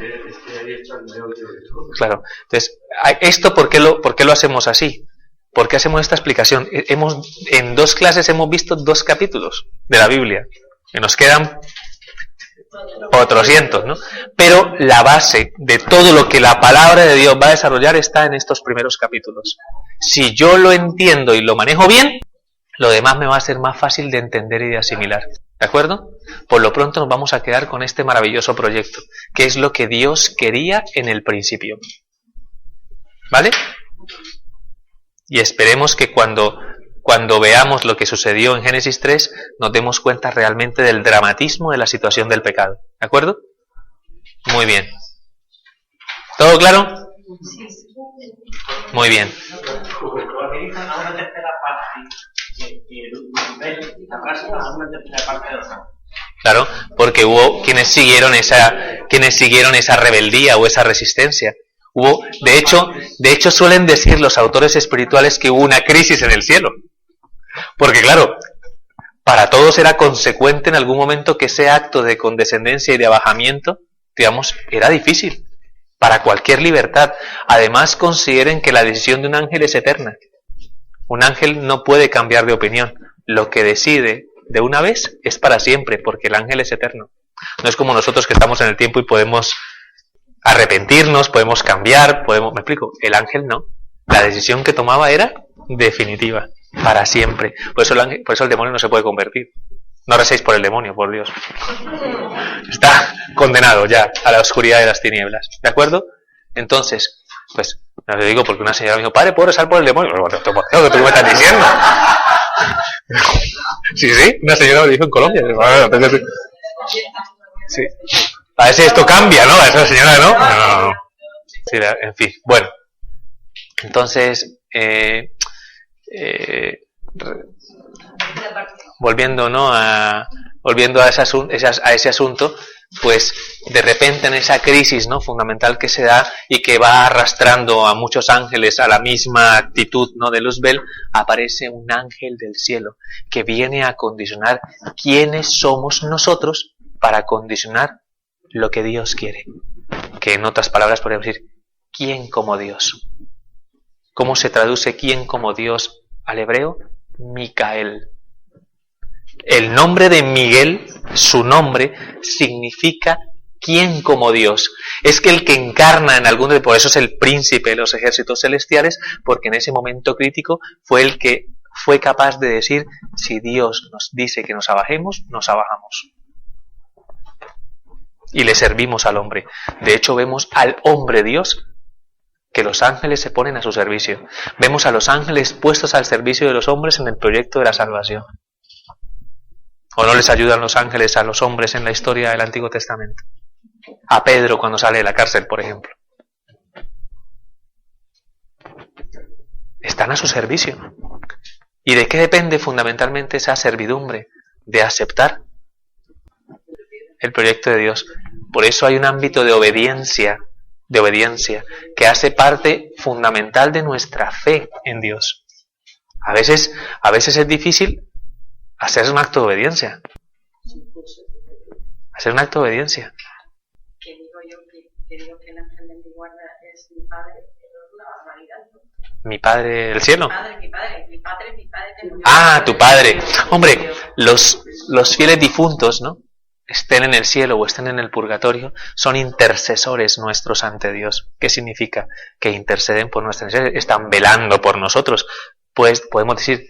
Claro. Entonces, ¿esto por qué lo hacemos así? ¿Por qué hacemos esta explicación? En 2 clases hemos visto 2 capítulos de la Biblia, que nos quedan otros cientos, ¿no? Pero la base de todo lo que la palabra de Dios va a desarrollar está en estos primeros capítulos. Si yo lo entiendo y lo manejo bien, lo demás me va a ser más fácil de entender y de asimilar. ¿De acuerdo? Por lo pronto nos vamos a quedar con este maravilloso proyecto, que es lo que Dios quería en el principio. ¿Vale? Y esperemos que cuando veamos lo que sucedió en Génesis 3, nos demos cuenta realmente del dramatismo de la situación del pecado. ¿De acuerdo? Muy bien. ¿Todo claro? Muy bien. Claro, porque hubo quienes siguieron esa rebeldía o esa resistencia. De hecho suelen decir los autores espirituales que hubo una crisis en el cielo. Porque claro, para todos era consecuente en algún momento que ese acto de condescendencia y de abajamiento, digamos, era difícil para cualquier libertad. Además, consideren que la decisión de un ángel es eterna. Un ángel no puede cambiar de opinión. Lo que decide de una vez es para siempre, porque el ángel es eterno. No es como nosotros que estamos en el tiempo y podemos arrepentirnos, podemos cambiar, me explico. El ángel no. La decisión que tomaba era definitiva, para siempre. Por eso el demonio no se puede convertir. No recéis por el demonio, por Dios. Está condenado ya a la oscuridad de las tinieblas. ¿De acuerdo? Entonces, pues, no lo digo porque una señora me dijo, padre, ¿puedo rezar por el demonio? ¿Qué tú me estás diciendo? Sí, una señora me lo dijo en Colombia. Sí. A ver si esto cambia, ¿no? A esa señora, ¿no? No. Sí, en fin, bueno. Entonces, volviendo a ese asunto, pues de repente en esa crisis, ¿no?, fundamental que se da y que va arrastrando a muchos ángeles a la misma actitud, ¿no?, de Luzbel, aparece un ángel del cielo que viene a condicionar quiénes somos nosotros para condicionar lo que Dios quiere. Que en otras palabras podríamos decir, ¿quién como Dios? ¿Cómo se traduce quién como Dios al hebreo? Micael. El nombre de Miguel, su nombre, significa quién como Dios. Es que el que encarna en algún por eso es el príncipe de los ejércitos celestiales, porque en ese momento crítico fue el que fue capaz de decir, si Dios nos dice que nos abajemos, nos abajamos. Y le servimos al hombre. De hecho, vemos al hombre Dios, que los ángeles se ponen a su servicio. Vemos a los ángeles puestos al servicio de los hombres en el proyecto de la salvación. ¿O no les ayudan los ángeles a los hombres en la historia del Antiguo Testamento? A Pedro cuando sale de la cárcel, por ejemplo. Están a su servicio. ¿Y de qué depende fundamentalmente esa servidumbre? De aceptar el proyecto de Dios. Por eso hay un ámbito de obediencia, que hace parte fundamental de nuestra fe en Dios. A veces es difícil hacer un acto de obediencia. Hacer un acto de obediencia. Que digo que el ángel de mi guarda es mi padre, pero es una barbaridad, ¿no? Mi padre del cielo. Mi padre que murió. Ah, tu padre. Hombre, los fieles difuntos, ¿no?, estén en el cielo o estén en el purgatorio, son intercesores nuestros ante Dios. ¿Qué significa? Que interceden por nuestras necesidades, están velando por nosotros. Pues podemos decir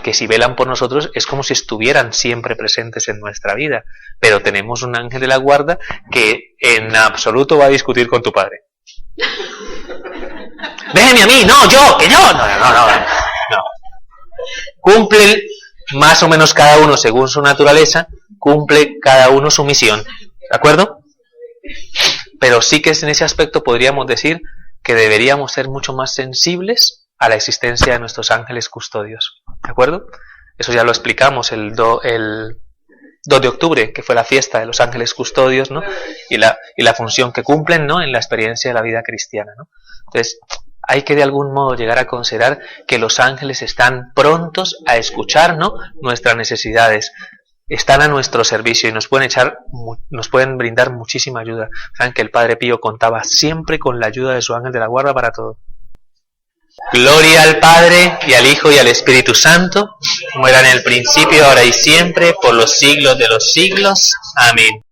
que si velan por nosotros es como si estuvieran siempre presentes en nuestra vida, pero tenemos un ángel de la guarda que en absoluto va a discutir con tu padre. Déjeme a mí, no, yo. No. Cumple más o menos cada uno según su naturaleza, cumple cada uno su misión, ¿de acuerdo? Pero sí que en ese aspecto podríamos decir que deberíamos ser mucho más sensibles a la existencia de nuestros ángeles custodios, ¿de acuerdo? Eso ya lo explicamos el 2 de octubre, que fue la fiesta de los ángeles custodios, ¿no? Y la función que cumplen, ¿no?, en la experiencia de la vida cristiana, ¿no? Entonces, hay que de algún modo llegar a considerar que los ángeles están prontos a escuchar, ¿no?, nuestras necesidades. Están a nuestro servicio y nos pueden brindar muchísima ayuda. Saben que el Padre Pío contaba siempre con la ayuda de su ángel de la guarda para todo. Gloria al Padre, y al Hijo, y al Espíritu Santo, como era en el principio, ahora y siempre, por los siglos de los siglos. Amén.